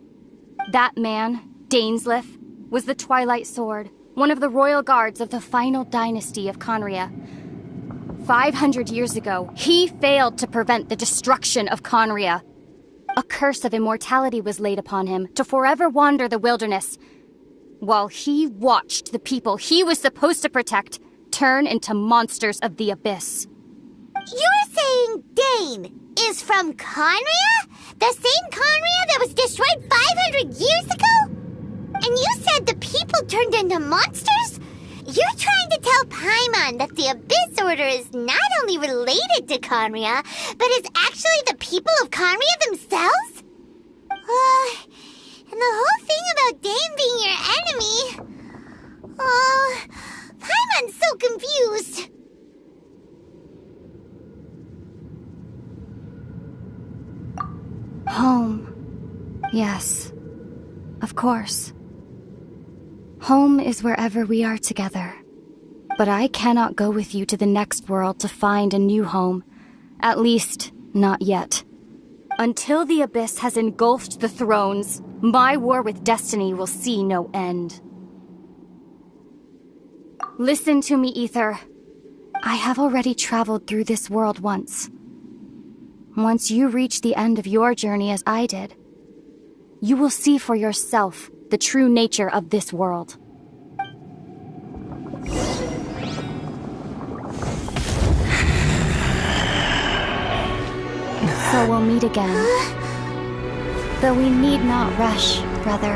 That man, Dainsleif, was the Twilight Sword, one of the royal guards of the final dynasty of Conria. 500 years ago, he failed to prevent the destruction of Conria. A curse of immortality was laid upon him to forever wander the wilderness, while he watched the people he was supposed to protect turn into monsters of the Abyss. You're saying Dane is from Conria? The same Conria that was destroyed 500 years ago? And you said the people turned into monsters? You're trying to tell Paimon that the Abyss Order is not only related to Conria, but is actually the people of Conria themselves? And the whole thing about Dane being your enemy... Paimon's so confused. Home. Yes. Of course. Home is wherever we are together. But I cannot go with you to the next world to find a new home. At least, not yet. Until the Abyss has engulfed the thrones, my war with destiny will see no end. Listen to me, Ether. I have already traveled through this world once. Once you reach the end of your journey as I did, you will see for yourself the true nature of this world. So we'll meet again. Though we need not rush, brother.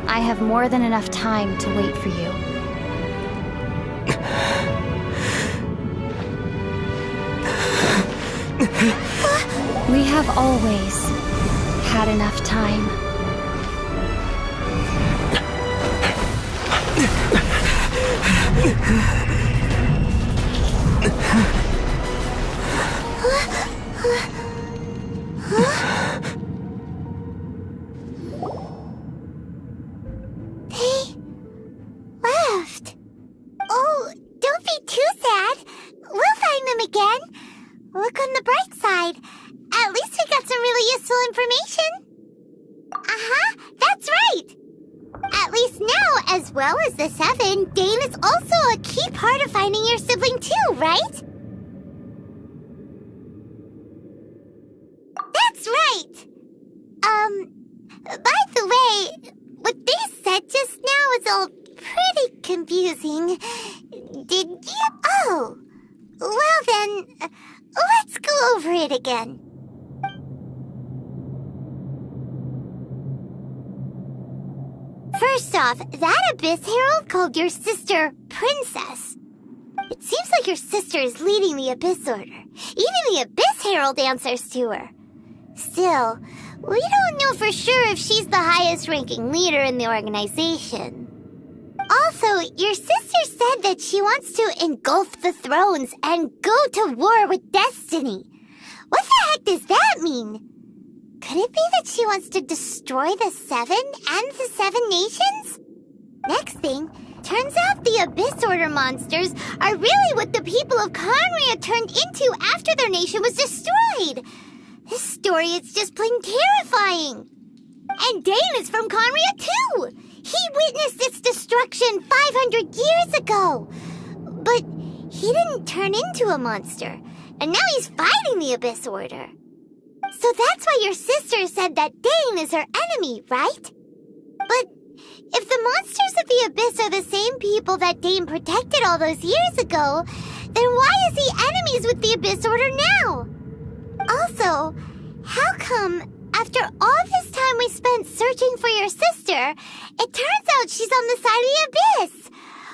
I have more than enough time to wait for you. We have always had enough time. They left. Oh, don't be too sad. We'll find them again. Look on the bright side. At least we got some really useful information. Uh-huh, that's right. At least now, as well as the Seven, Dane is also a key part of finding your sibling too, right? That's right. By the way, what they said just now is all pretty confusing. Did you... Oh, well then, let's go over it again. First off, that Abyss Herald called your sister Princess. It seems like your sister is leading the Abyss Order. Even the Abyss Herald answers to her. Still, we don't know for sure if she's the highest-ranking leader in the organization. Also, your sister said that she wants to engulf the thrones and go to war with destiny. What the heck does that mean? Could it be that she wants to destroy the Seven and the Seven Nations? Next thing, turns out the Abyss Order monsters are really what the people of Conria turned into after their nation was destroyed. This story is just plain terrifying. And Dane is from Conria too. He witnessed its destruction 500 years ago. But he didn't turn into a monster. And now he's fighting the Abyss Order. So that's why your sister said that Dane is her enemy, right? But if the monsters of the Abyss are the same people that Dane protected all those years ago, then why is he enemies with the Abyss Order now? Also, how come, after all this time we spent searching for your sister, it turns out she's on the side of the Abyss?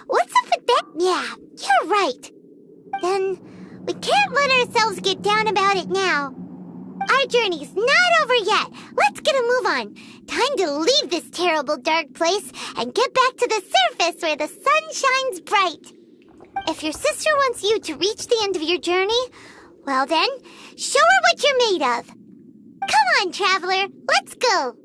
What's up with that? Yeah, you're right. Then we can't let ourselves get down about it now. Our journey's not over yet. Let's get a move on. Time to leave this terrible dark place and get back to the surface where the sun shines bright. If your sister wants you to reach the end of your journey, well then, show her what you're made of. Come on, traveler, let's go.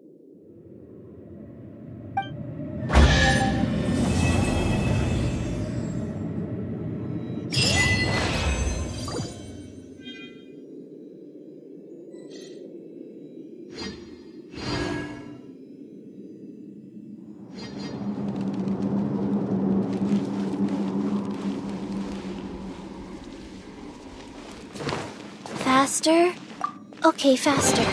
Faster? Okay, faster.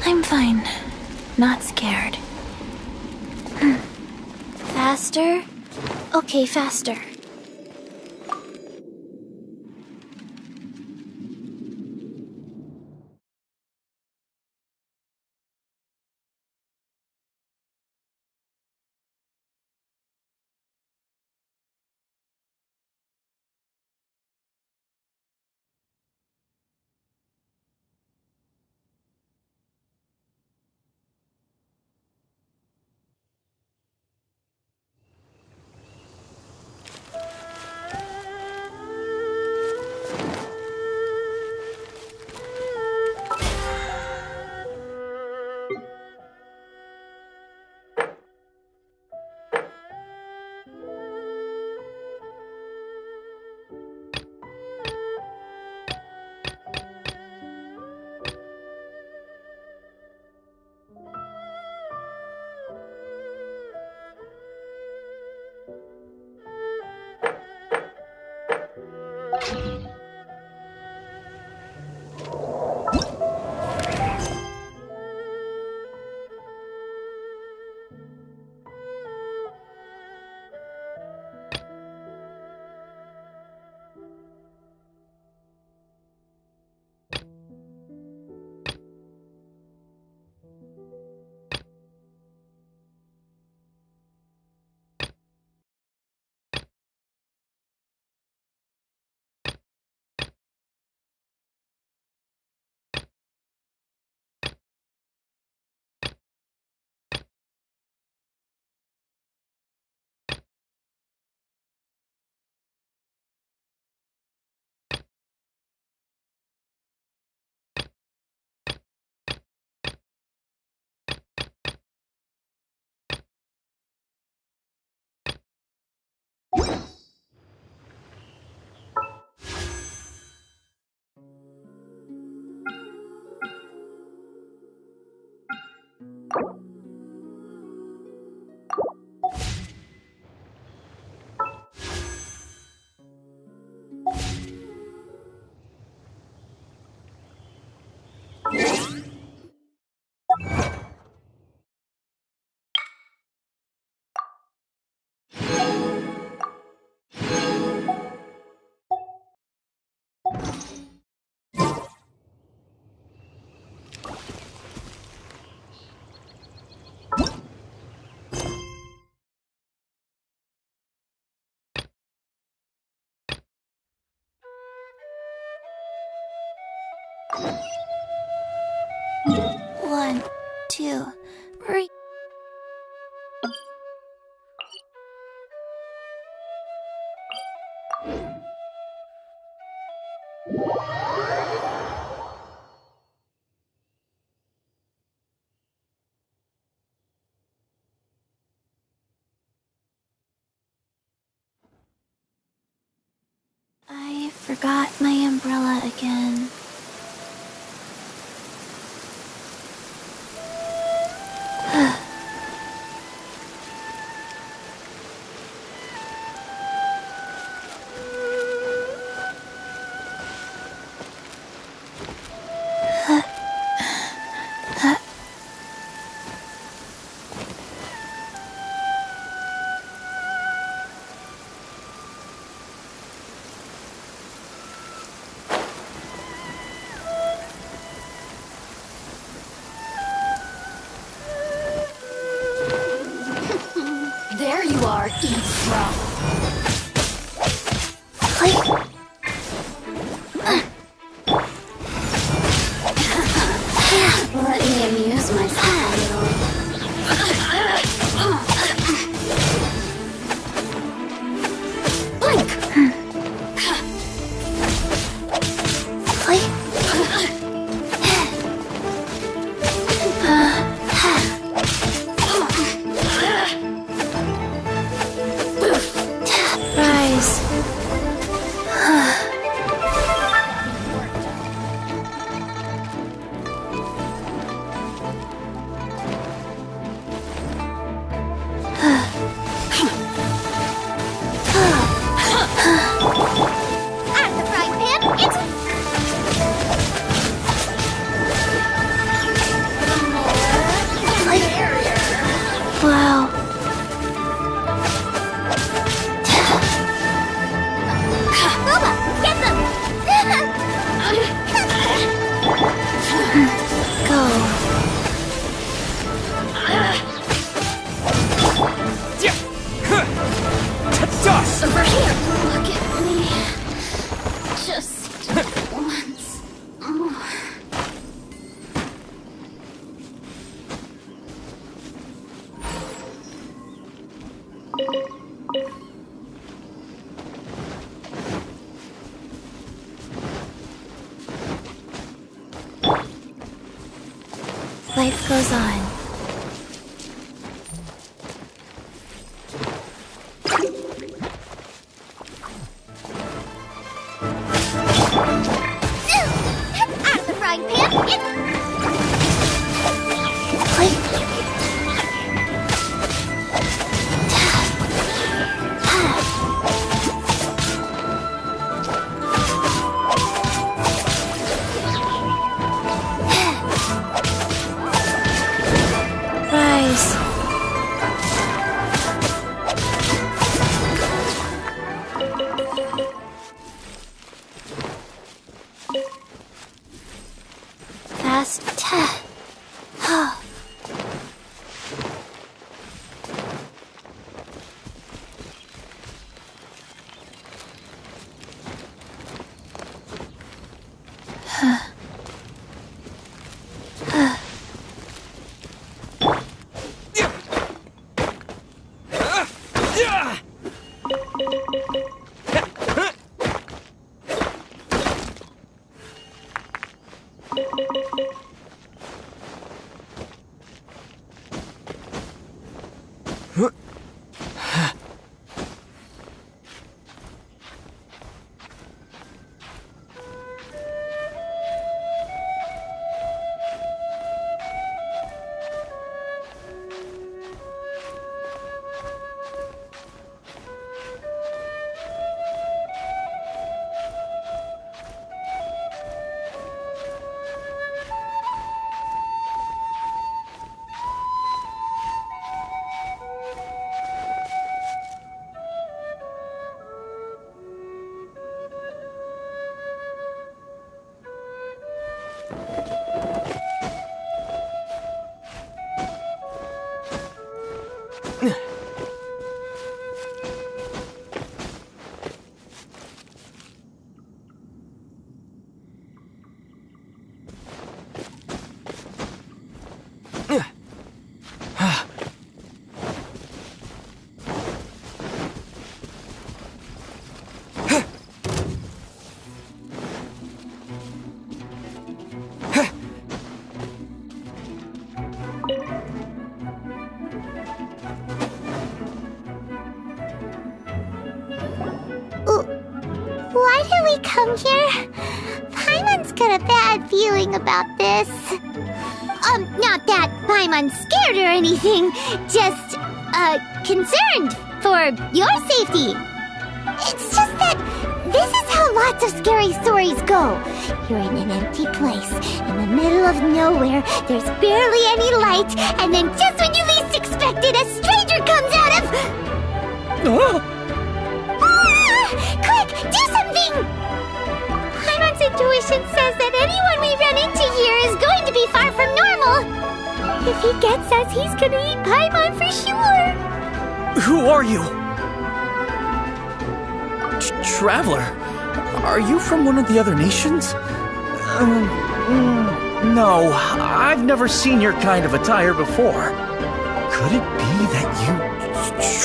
I'm fine. Not scared. Faster? Okay, faster. One, two, three. forgot my umbrella again. There you are, eavesdrop. Let me amuse myself a little. Blink! Rise. At the frying pan, it's... Wow. Booba, get them! Go. Dust! Over here! Look at me. Just once more. Life goes on. Out of the frying pan, it's... Rise. Fast. Why did we we come here? Paimon's got a bad feeling about this. Not that Paimon's scared or anything, just, concerned for your safety. It's just that this is how lots of scary stories go. You're in an empty place, in the middle of nowhere, there's barely any light, and then just when you least expect it, a stranger comes out of... Quick, do something! Paimon's intuition says that anyone we run into here is going to be far from normal. If he gets us, he's gonna eat Paimon for sure. Who are you? Traveler? Are you from one of the other nations? No, I've never seen your kind of attire before. Could it be that you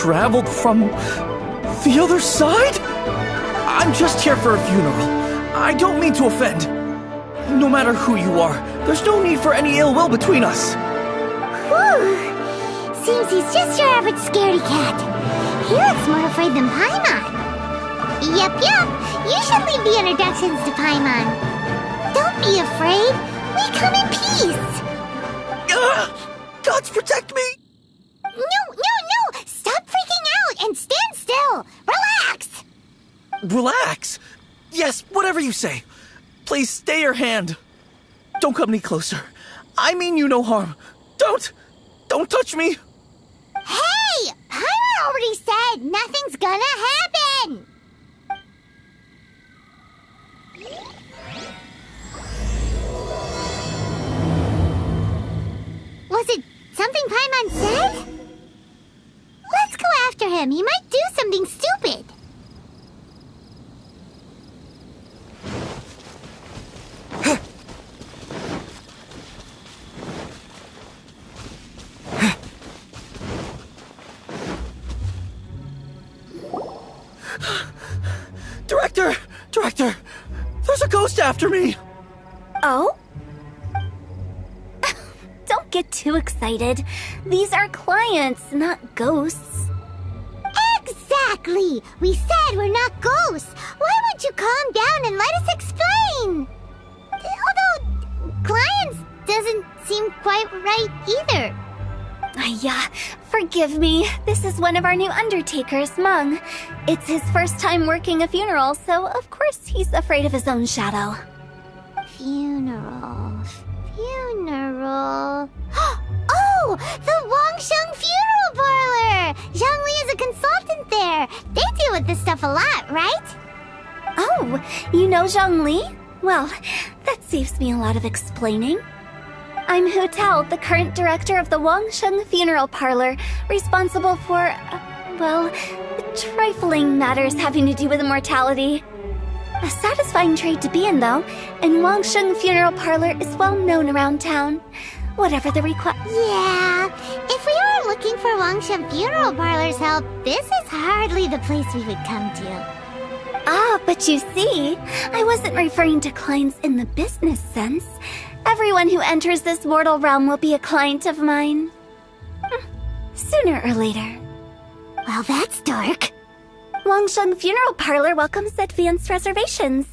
traveled from the other side? I'm just here for a funeral. I don't mean to offend. No matter who you are, there's no need for any ill will between us. Whew. Seems he's just your average scaredy cat. He looks more afraid than Paimon. Yep. You should leave the introductions to Paimon. Don't be afraid. We come in peace. Gods protect me! No! Stop freaking out and stand still. Relax. Relax? Yes, whatever you say. Please stay your hand. Don't come any closer. I mean you no harm. Don't touch me. Hey! Paimon already said nothing's gonna happen. Was it something Paimon said? Let's go after him. He might do something stupid. Director! There's a ghost after me! Oh? Don't get too excited. These are clients, not ghosts. Exactly! We said we're not ghosts. Why won't you calm down and let us explain? Although, clients doesn't seem quite right either. Yeah, forgive me. This is one of our new undertakers, Mung. It's his first time working a funeral, so of course he's afraid of his own shadow. Funeral. Oh! The Wangsheng Funeral Parlor! Zhongli is a consultant there. They deal with this stuff a lot, right? Oh, you know Zhongli? Well, that saves me a lot of explaining. I'm Hu Tao, the current director of the Wangsheng Funeral Parlor, responsible for, trifling matters having to do with immortality. A satisfying trade to be in, though, and Wangsheng Funeral Parlor is well known around town. Whatever the request. Yeah, if we were looking for Wangsheng Funeral Parlor's help, this is hardly the place we would come to. Ah, but you see, I wasn't referring to clients in the business sense. Everyone who enters this mortal realm will be a client of mine. Sooner or later. Well, that's dark. Wangsheng Funeral Parlor welcomes advanced reservations.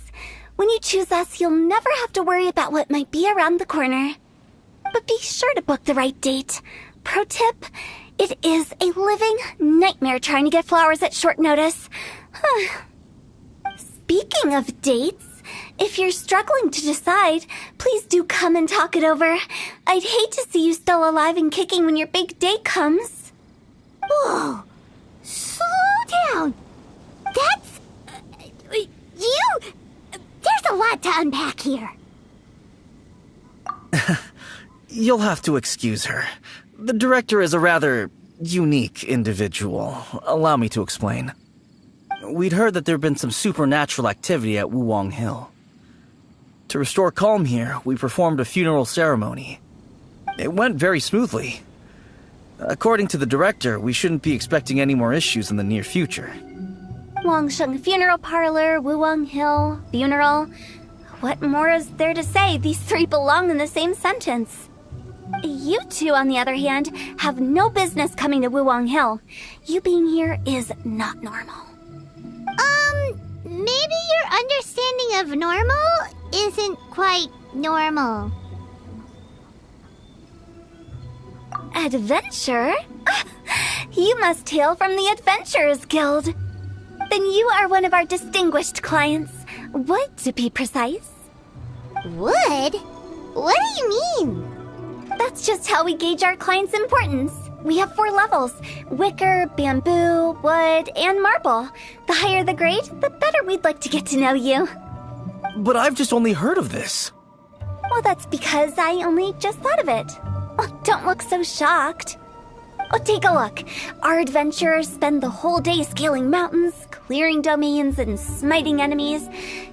When you choose us, you'll never have to worry about what might be around the corner. But be sure to book the right date. Pro tip, it is a living nightmare trying to get flowers at short notice. Speaking of dates, if you're struggling to decide, please do come and talk it over. I'd hate to see you still alive and kicking when your big day comes. Whoa! Slow down! That's... There's a lot to unpack here. You'll have to excuse her. The director is a rather unique individual. Allow me to explain. We'd heard that there'd been some supernatural activity at Wuwang Hill. To restore calm here, we performed a funeral ceremony. It went very smoothly. According to the director, we shouldn't be expecting any more issues in the near future. Wangsheng Funeral Parlor, Wuwang Hill, funeral. What more is there to say? These three belong in the same sentence. You two, on the other hand, have no business coming to Wuwang Hill. You being here is not normal. maybe your understanding of normal isn't quite normal. Adventure? You must hail from the Adventurers Guild. Then you are one of our distinguished clients. Wood, to be precise. Wood? What do you mean? That's just how we gauge our clients' importance. We have 4 levels: wicker, bamboo, wood, and marble. The higher the grade, the better we'd like to get to know you. But I've just only heard of this. Well, that's because I only just thought of it. Oh, don't look so shocked. Oh, take a look. Our adventurers spend the whole day scaling mountains, clearing domains, and smiting enemies.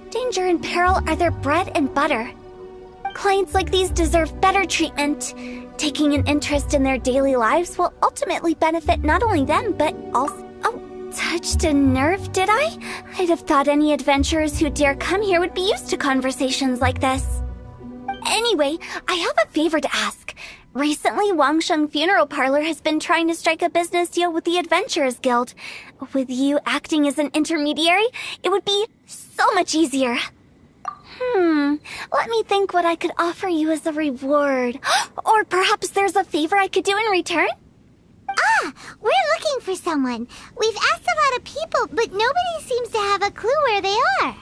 Danger and peril are their bread and butter. Clients like these deserve better treatment. Taking an interest in their daily lives will ultimately benefit not only them, but also... Oh, touched a nerve, did I? I'd have thought any adventurers who dare come here would be used to conversations like this. Anyway, I have a favor to ask. Recently, Wangsheng Funeral Parlor has been trying to strike a business deal with the Adventurers Guild. With you acting as an intermediary, it would be so much easier. Let me think what I could offer you as a reward. Or perhaps there's a favor I could do in return? Ah, we're looking for someone. We've asked a lot of people, but nobody seems to have a clue where they are.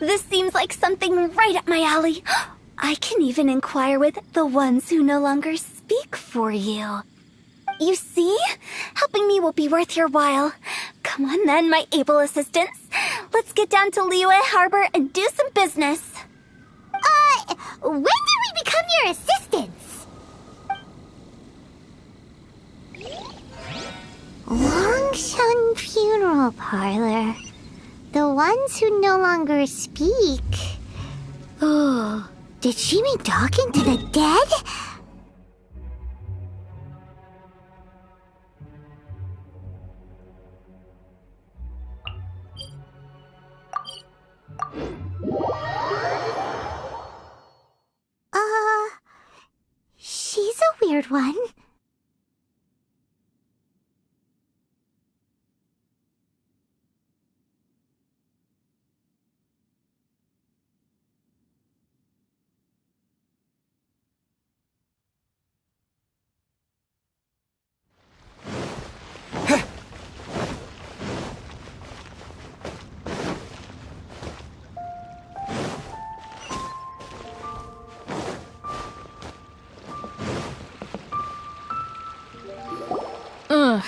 This seems like something right up my alley. I can even inquire with the ones who no longer speak for you. You see? Helping me will be worth your while. Come on then, my able assistants. Let's get down to Liyue Harbor and do some business. When did we become your assistants? Wangsheng Funeral Parlor. The ones who no longer speak. Oh, did she mean talking to the dead? She's a weird one.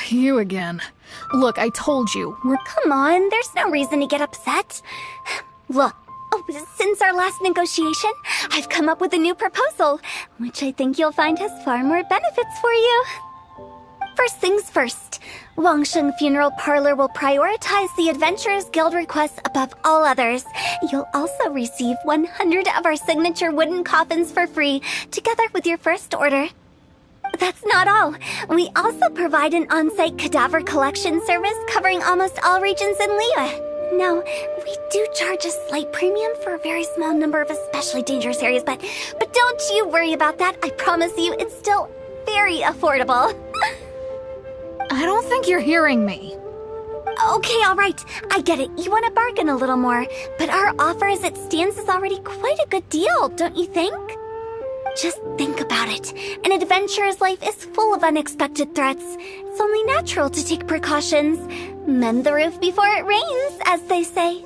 You again. Look, I told you, we're... Come on, there's no reason to get upset. Look, since our last negotiation, I've come up with a new proposal, which I think you'll find has far more benefits for you. First things first, Wangsheng Funeral Parlor will prioritize the Adventurers Guild requests above all others. You'll also receive 100 of our signature wooden coffins for free, together with your first order. That's not all. We also provide an on-site cadaver collection service covering almost all regions in Liyue. Now, we do charge a slight premium for a very small number of especially dangerous areas, but don't you worry about that. I promise you, it's still very affordable. I don't think you're hearing me. Okay, all right. I get it. You want to bargain a little more, but our offer as it stands is already quite a good deal, don't you think? Just think about it. An adventurer's life is full of unexpected threats. It's only natural to take precautions. Mend the roof before it rains, as they say.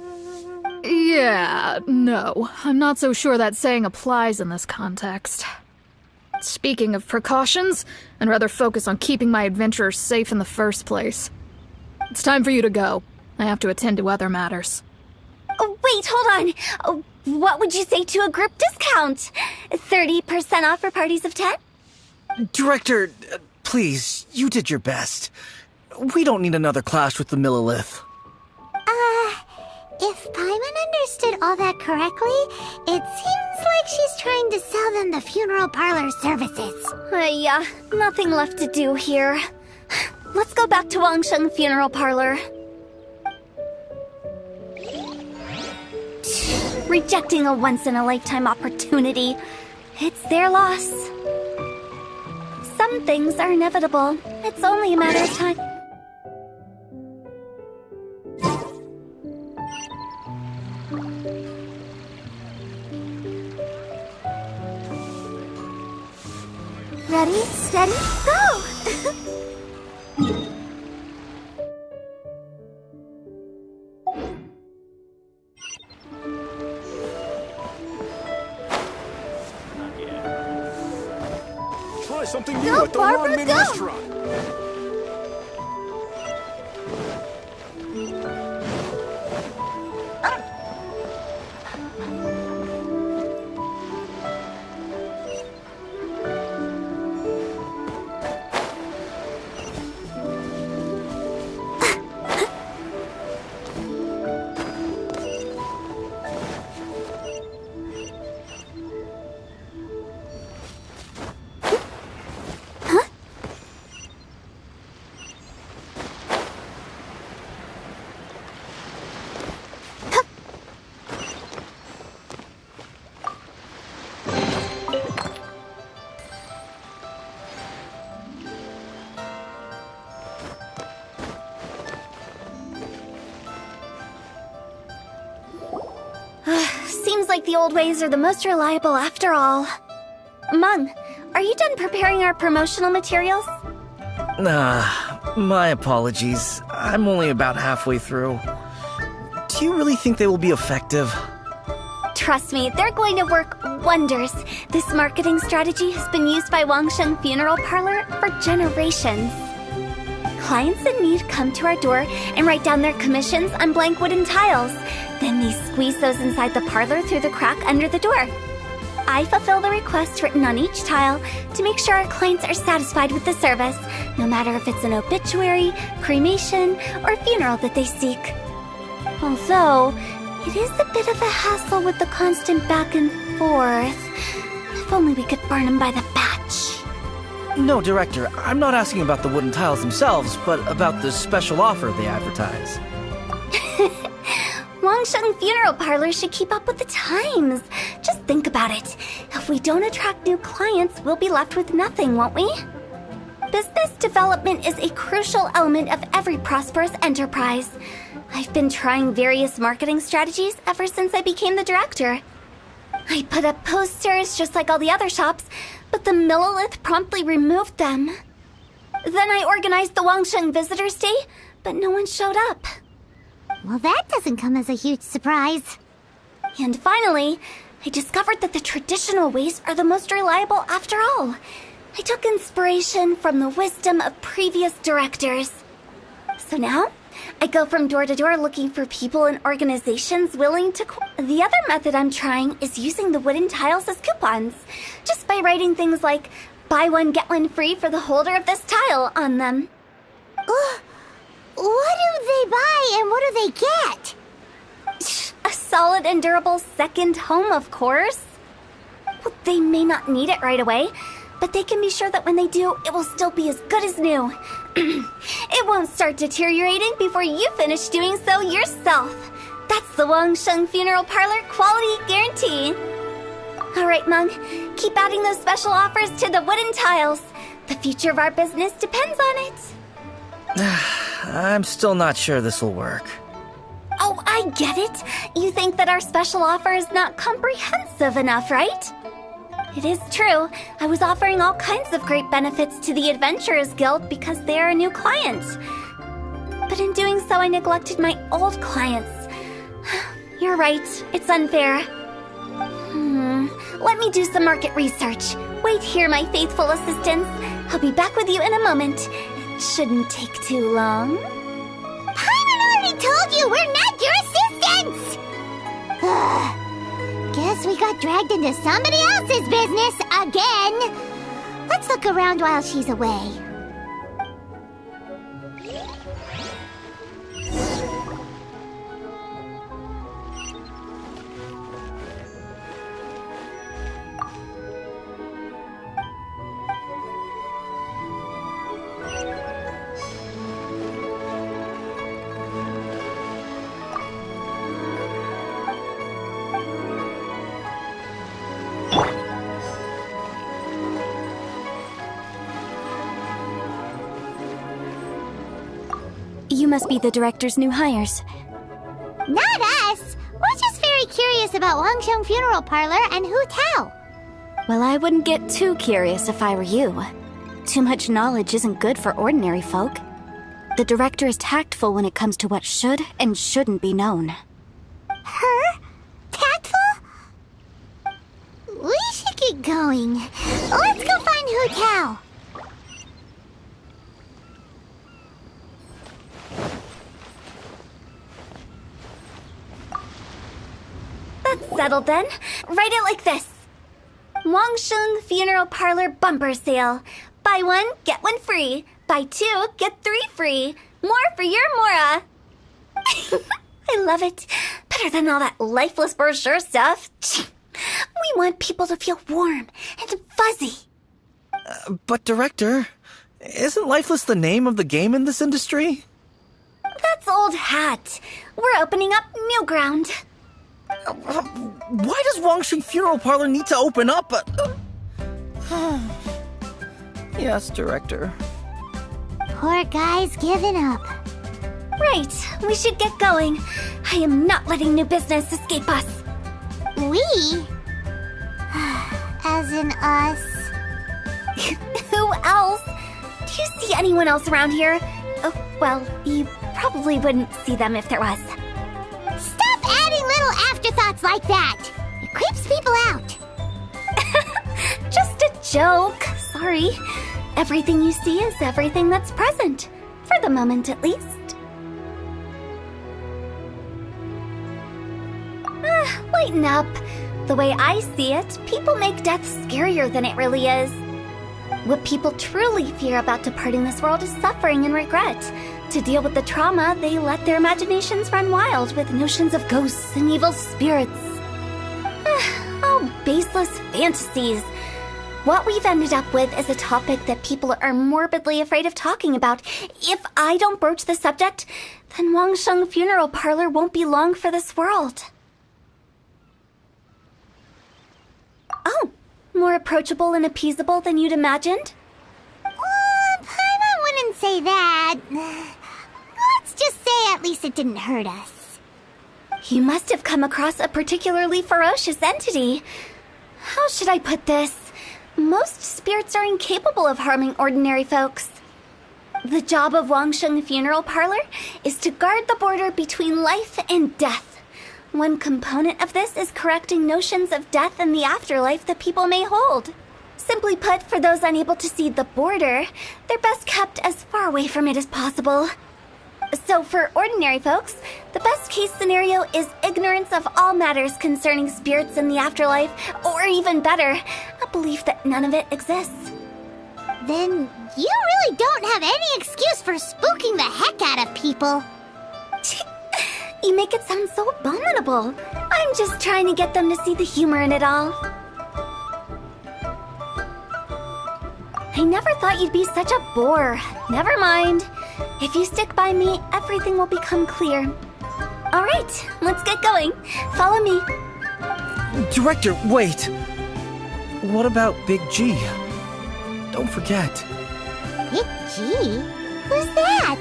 Yeah, no. I'm not so sure that saying applies in this context. Speaking of precautions, I'd rather focus on keeping my adventurers safe in the first place. It's time for you to go. I have to attend to other matters. Oh, wait, hold on. What would you say to a group discount? 30% off for parties of 10? Director, please, you did your best. We don't need another clash with the Millilith. If Paimon understood all that correctly, it seems like she's trying to sell them the funeral parlor services. Yeah, nothing left to do here. Let's go back to Wangsheng Funeral Parlor. Rejecting a once-in-a-lifetime opportunity. It's their loss. Some things are inevitable. It's only a matter of time. Ready, steady, go! Try something new at the Ramen restaurant. Seems like the old ways are the most reliable after all. Mung, are you done preparing our promotional materials? My apologies. I'm only about halfway through. Do you really think they will be effective? Trust me, they're going to work wonders. This marketing strategy has been used by Wangsheng Funeral Parlor for generations. Clients in need come to our door and write down their commissions on blank wooden tiles. Then they squeeze those inside the parlor through the crack under the door. I fulfill the request written on each tile to make sure our clients are satisfied with the service, no matter if it's an obituary, cremation, or funeral that they seek. Although, it is a bit of a hassle with the constant back and forth. If only we could burn them by the batch. No, Director, I'm not asking about the wooden tiles themselves, but about the special offer they advertise. Wangsheng Funeral Parlor should keep up with the times. Just think about it. If we don't attract new clients, we'll be left with nothing, won't we? Business development is a crucial element of every prosperous enterprise. I've been trying various marketing strategies ever since I became the director. I put up posters just like all the other shops, but the Millilith promptly removed them. Then I organized the Wangsheng Visitors Day, but no one showed up. Well, that doesn't come as a huge surprise. And finally, I discovered that the traditional ways are the most reliable after all. I took inspiration from the wisdom of previous directors. So now, I go from door to door looking for people and organizations willing to... The other method I'm trying is using the wooden tiles as coupons, just by writing things like, buy one, get one free for the holder of this tile on them. What do they buy and what do they get? A solid and durable second home, of course. Well, they may not need it right away, but they can be sure that when they do, it will still be as good as new. It won't start deteriorating before you finish doing so yourself. That's the Wangsheng Funeral Parlor quality guarantee. All right, Mung, keep adding those special offers to the wooden tiles. The future of our business depends on it. I'm still not sure this will work. Oh, I get it. You think that our special offer is not comprehensive enough, right? It is true. I was offering all kinds of great benefits to the Adventurers Guild because they are a new client. But in doing so, I neglected my old clients. You're right. It's unfair. Let me do some market research. Wait here, my faithful assistants. I'll be back with you in a moment. It shouldn't take too long. Paimon already told you we're not your assistants! Guess we got dragged into somebody else's business again. Let's look around while she's away. You must be the director's new hires. Not us! We're just very curious about Wangsheng Funeral Parlor and Hu Tao. Well, I wouldn't get too curious if I were you. Too much knowledge isn't good for ordinary folk. The director is tactful when it comes to what should and shouldn't be known. Her? Tactful? We should get going. Let's go find Hu Tao. That's settled then. Write it like this. Wangsheng Funeral Parlor Bumper Sale. Buy one, get one free. Buy two, get three free. More for your Mora. I love it. Better than all that lifeless brochure stuff. We want people to feel warm and fuzzy. But Director, isn't Lifeless the name of the game in this industry? That's old hat. We're opening up new ground. Why does Wangsheng Funeral Parlor need to open up? Yes, Director. Poor guy's giving up. Right, we should get going. I am not letting new business escape us. We? As in us? Who else? Do you see anyone else around here? Oh, well, you probably wouldn't see them if there was. Stop adding little afterthoughts like that! It creeps people out. Just a joke. Sorry. Everything you see is everything that's present. For the moment, at least. Lighten up. The way I see it, people make death scarier than it really is. What people truly fear about departing this world is suffering and regret. To deal with the trauma, they let their imaginations run wild with notions of ghosts and evil spirits. Oh, baseless fantasies. What we've ended up with is a topic that people are morbidly afraid of talking about. If I don't broach the subject, then Wangsheng Funeral Parlor won't be long for this world. Oh, more approachable and appeasable than you'd imagined? Paimon wouldn't say that. Let's just say at least it didn't hurt us. You must have come across a particularly ferocious entity. How should I put this? Most spirits are incapable of harming ordinary folks. The job of Wangsheng Funeral Parlor is to guard the border between life and death. One component of this is correcting notions of death and the afterlife that people may hold. Simply put, for those unable to see the border, they're best kept as far away from it as possible. So for ordinary folks, the best case scenario is ignorance of all matters concerning spirits in the afterlife, or even better, a belief that none of it exists. Then you really don't have any excuse for spooking the heck out of people. You make it sound so abominable. I'm just trying to get them to see the humor in it all. I never thought you'd be such a bore. Never mind. If you stick by me, everything will become clear. All right, let's get going. Follow me. Director, wait! What about Big G? Don't forget. Big G? Who's that?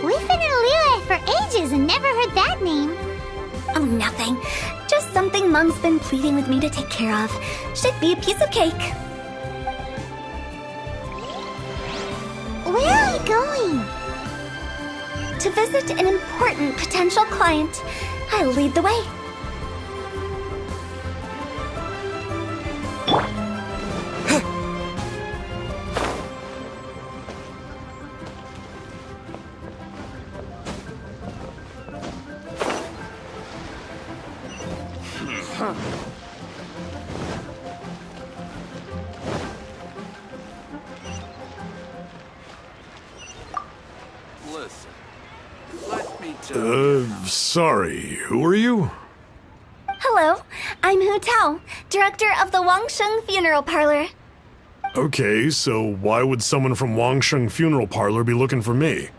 We've been in Liyue for ages and never heard that name. Oh, nothing. Just something Mom's been pleading with me to take care of. Should be a piece of cake. Where are we going? To visit an important potential client. I'll lead the way. Sorry, who are you? Hello, I'm Hu Tao, director of the Wangsheng Funeral Parlor. Okay, so why would someone from Wangsheng Funeral Parlor be looking for me?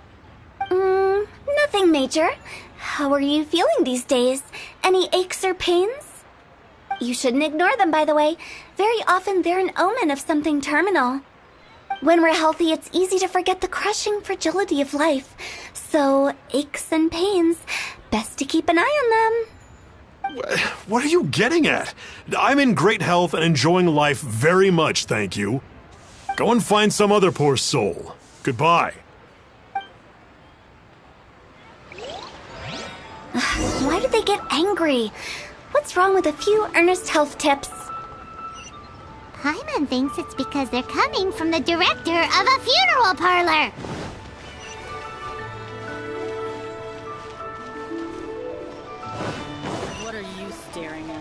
Nothing major. How are you feeling these days? Any aches or pains? You shouldn't ignore them, by the way. Very often they're an omen of something terminal. When we're healthy, it's easy to forget the crushing fragility of life. So, aches and pains, best to keep an eye on What are you getting at? I'm in great health and enjoying life very much, thank you. Go and find some other poor soul. Goodbye. Why did they get angry? What's wrong with a few earnest health tips? Paimon thinks it's because they're coming from the director of a funeral parlor. What are you staring at?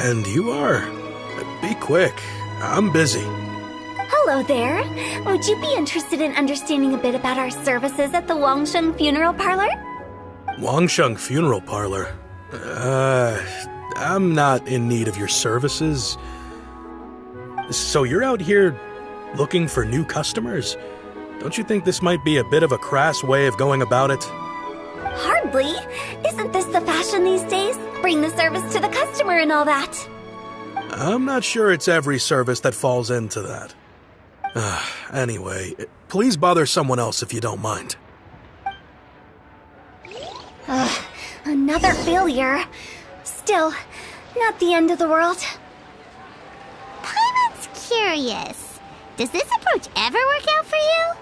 And you are? Be quick. I'm busy. Hello there. Would you be interested in understanding a bit about our services at the Wangsheng Funeral Parlor? Wangsheng Funeral Parlor? I'm not in need of your services. So you're out here looking for new customers? Don't you think this might be a bit of a crass way of going about it? Hardly. Isn't this the fashion these days? Bring the service to the customer and all that. I'm not sure it's every service that falls into that. Anyway, please bother someone else if you don't mind. Another failure. Still, not the end of the world. Paimon's curious. Does this approach ever work out for you?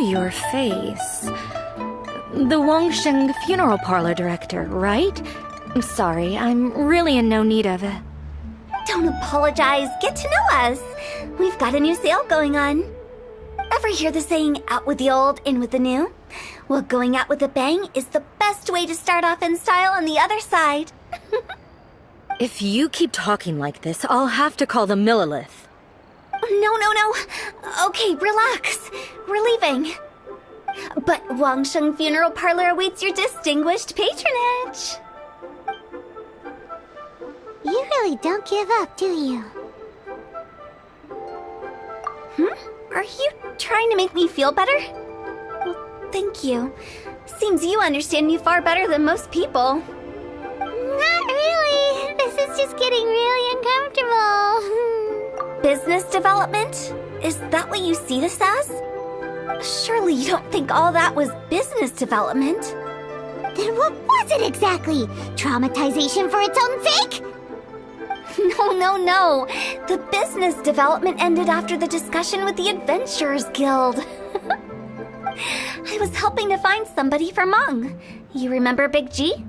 Your face. The Wangsheng Funeral Parlor director, right? I'm sorry, I'm really in no need of it. Don't apologize. Get to know us. We've got a new sale going on. Ever hear the saying, out with the old, in with the new? Well, going out with a bang is the best way to start off in style on the other side. If you keep talking like this, I'll have to call the Millilith. No. Okay, relax. We're leaving. But Wangsheng Funeral Parlor awaits your distinguished patronage. You really don't give up, do you? Are you trying to make me feel better? Well, thank you. Seems you understand me far better than most people. Not really. This is just getting really uncomfortable. Business development? Is that what you see this as? Surely you don't think all that was business development? Then what was it exactly? Traumatization for its own sake? No. The business development ended after the discussion with the Adventurers Guild. I was helping to find somebody for Meng. You remember Big G?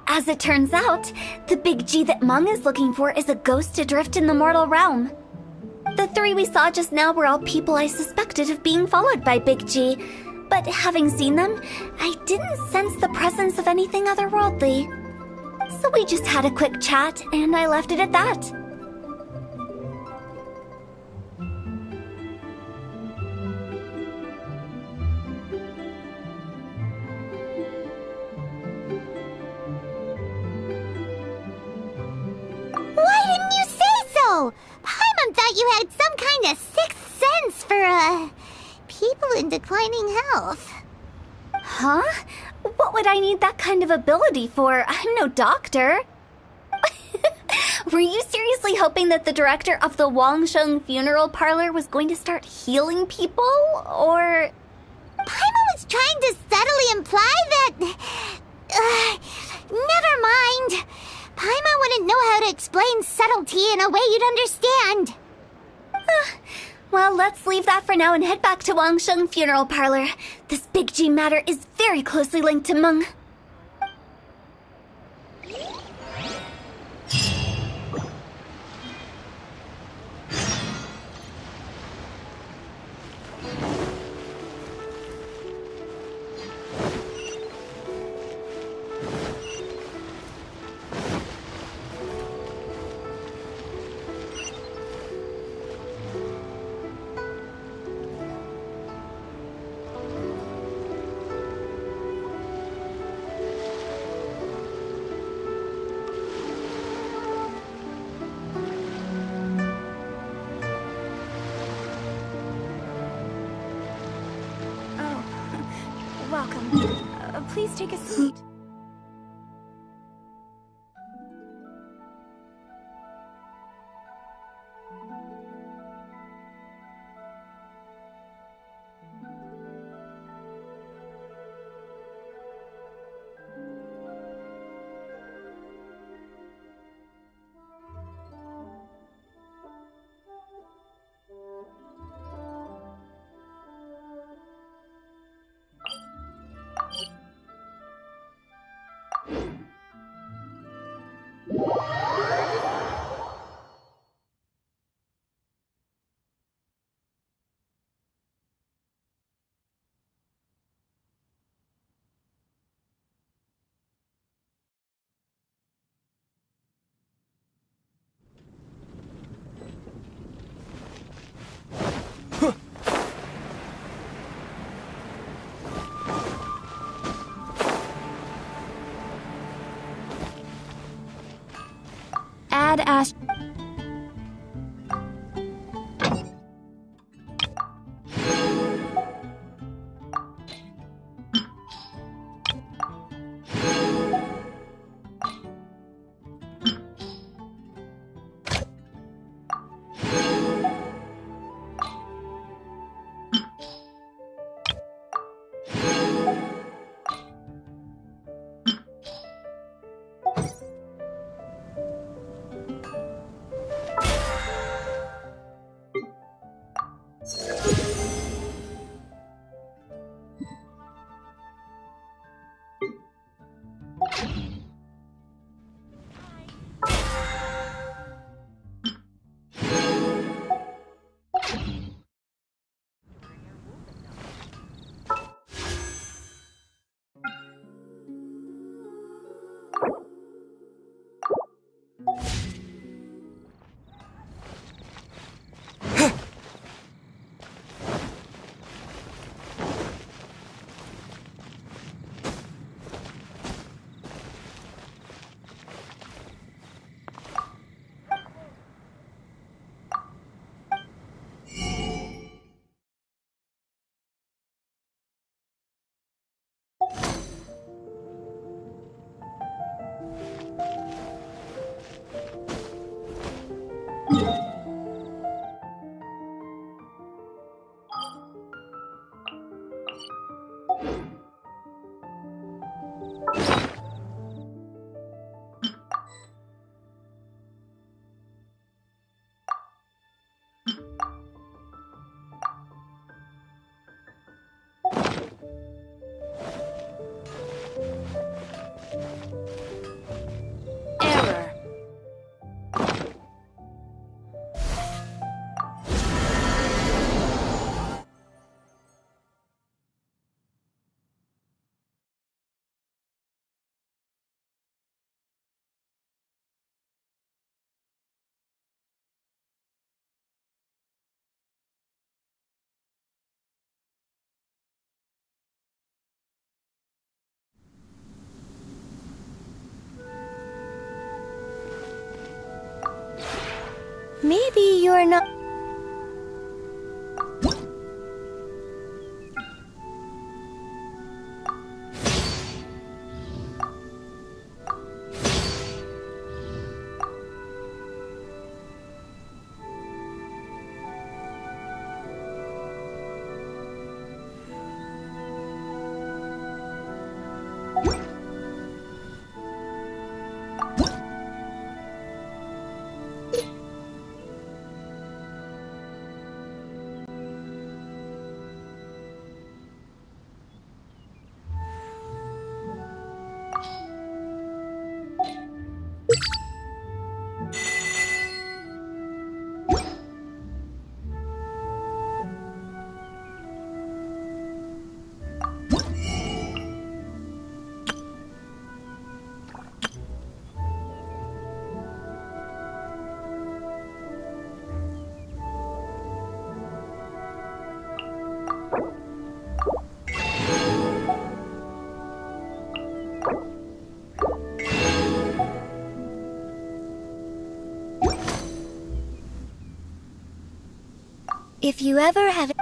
As it turns out, the Big G that Meng is looking for is a ghost adrift in the mortal realm. The three we saw just now were all people I suspected of being followed by Big G, but having seen them, I didn't sense the presence of anything otherworldly. So we just had a quick chat, and I left it at that. Why didn't you say so? Paimon thought you had some kind of sixth sense for, people in declining health. Huh? What would I need that kind of ability for? I'm no doctor. Were you seriously hoping that the director of the Wangsheng Funeral Parlor was going to start healing people, or...? Paimon was trying to subtly imply that... never mind. Paimon wouldn't know how to explain subtlety in a way you'd understand. Well, let's leave that for now and head back to Wangsheng Funeral Parlor. This Big G matter is very closely linked to Meng. Welcome. Please take a seat. Add Ash. Maybe you're not... If you ever have...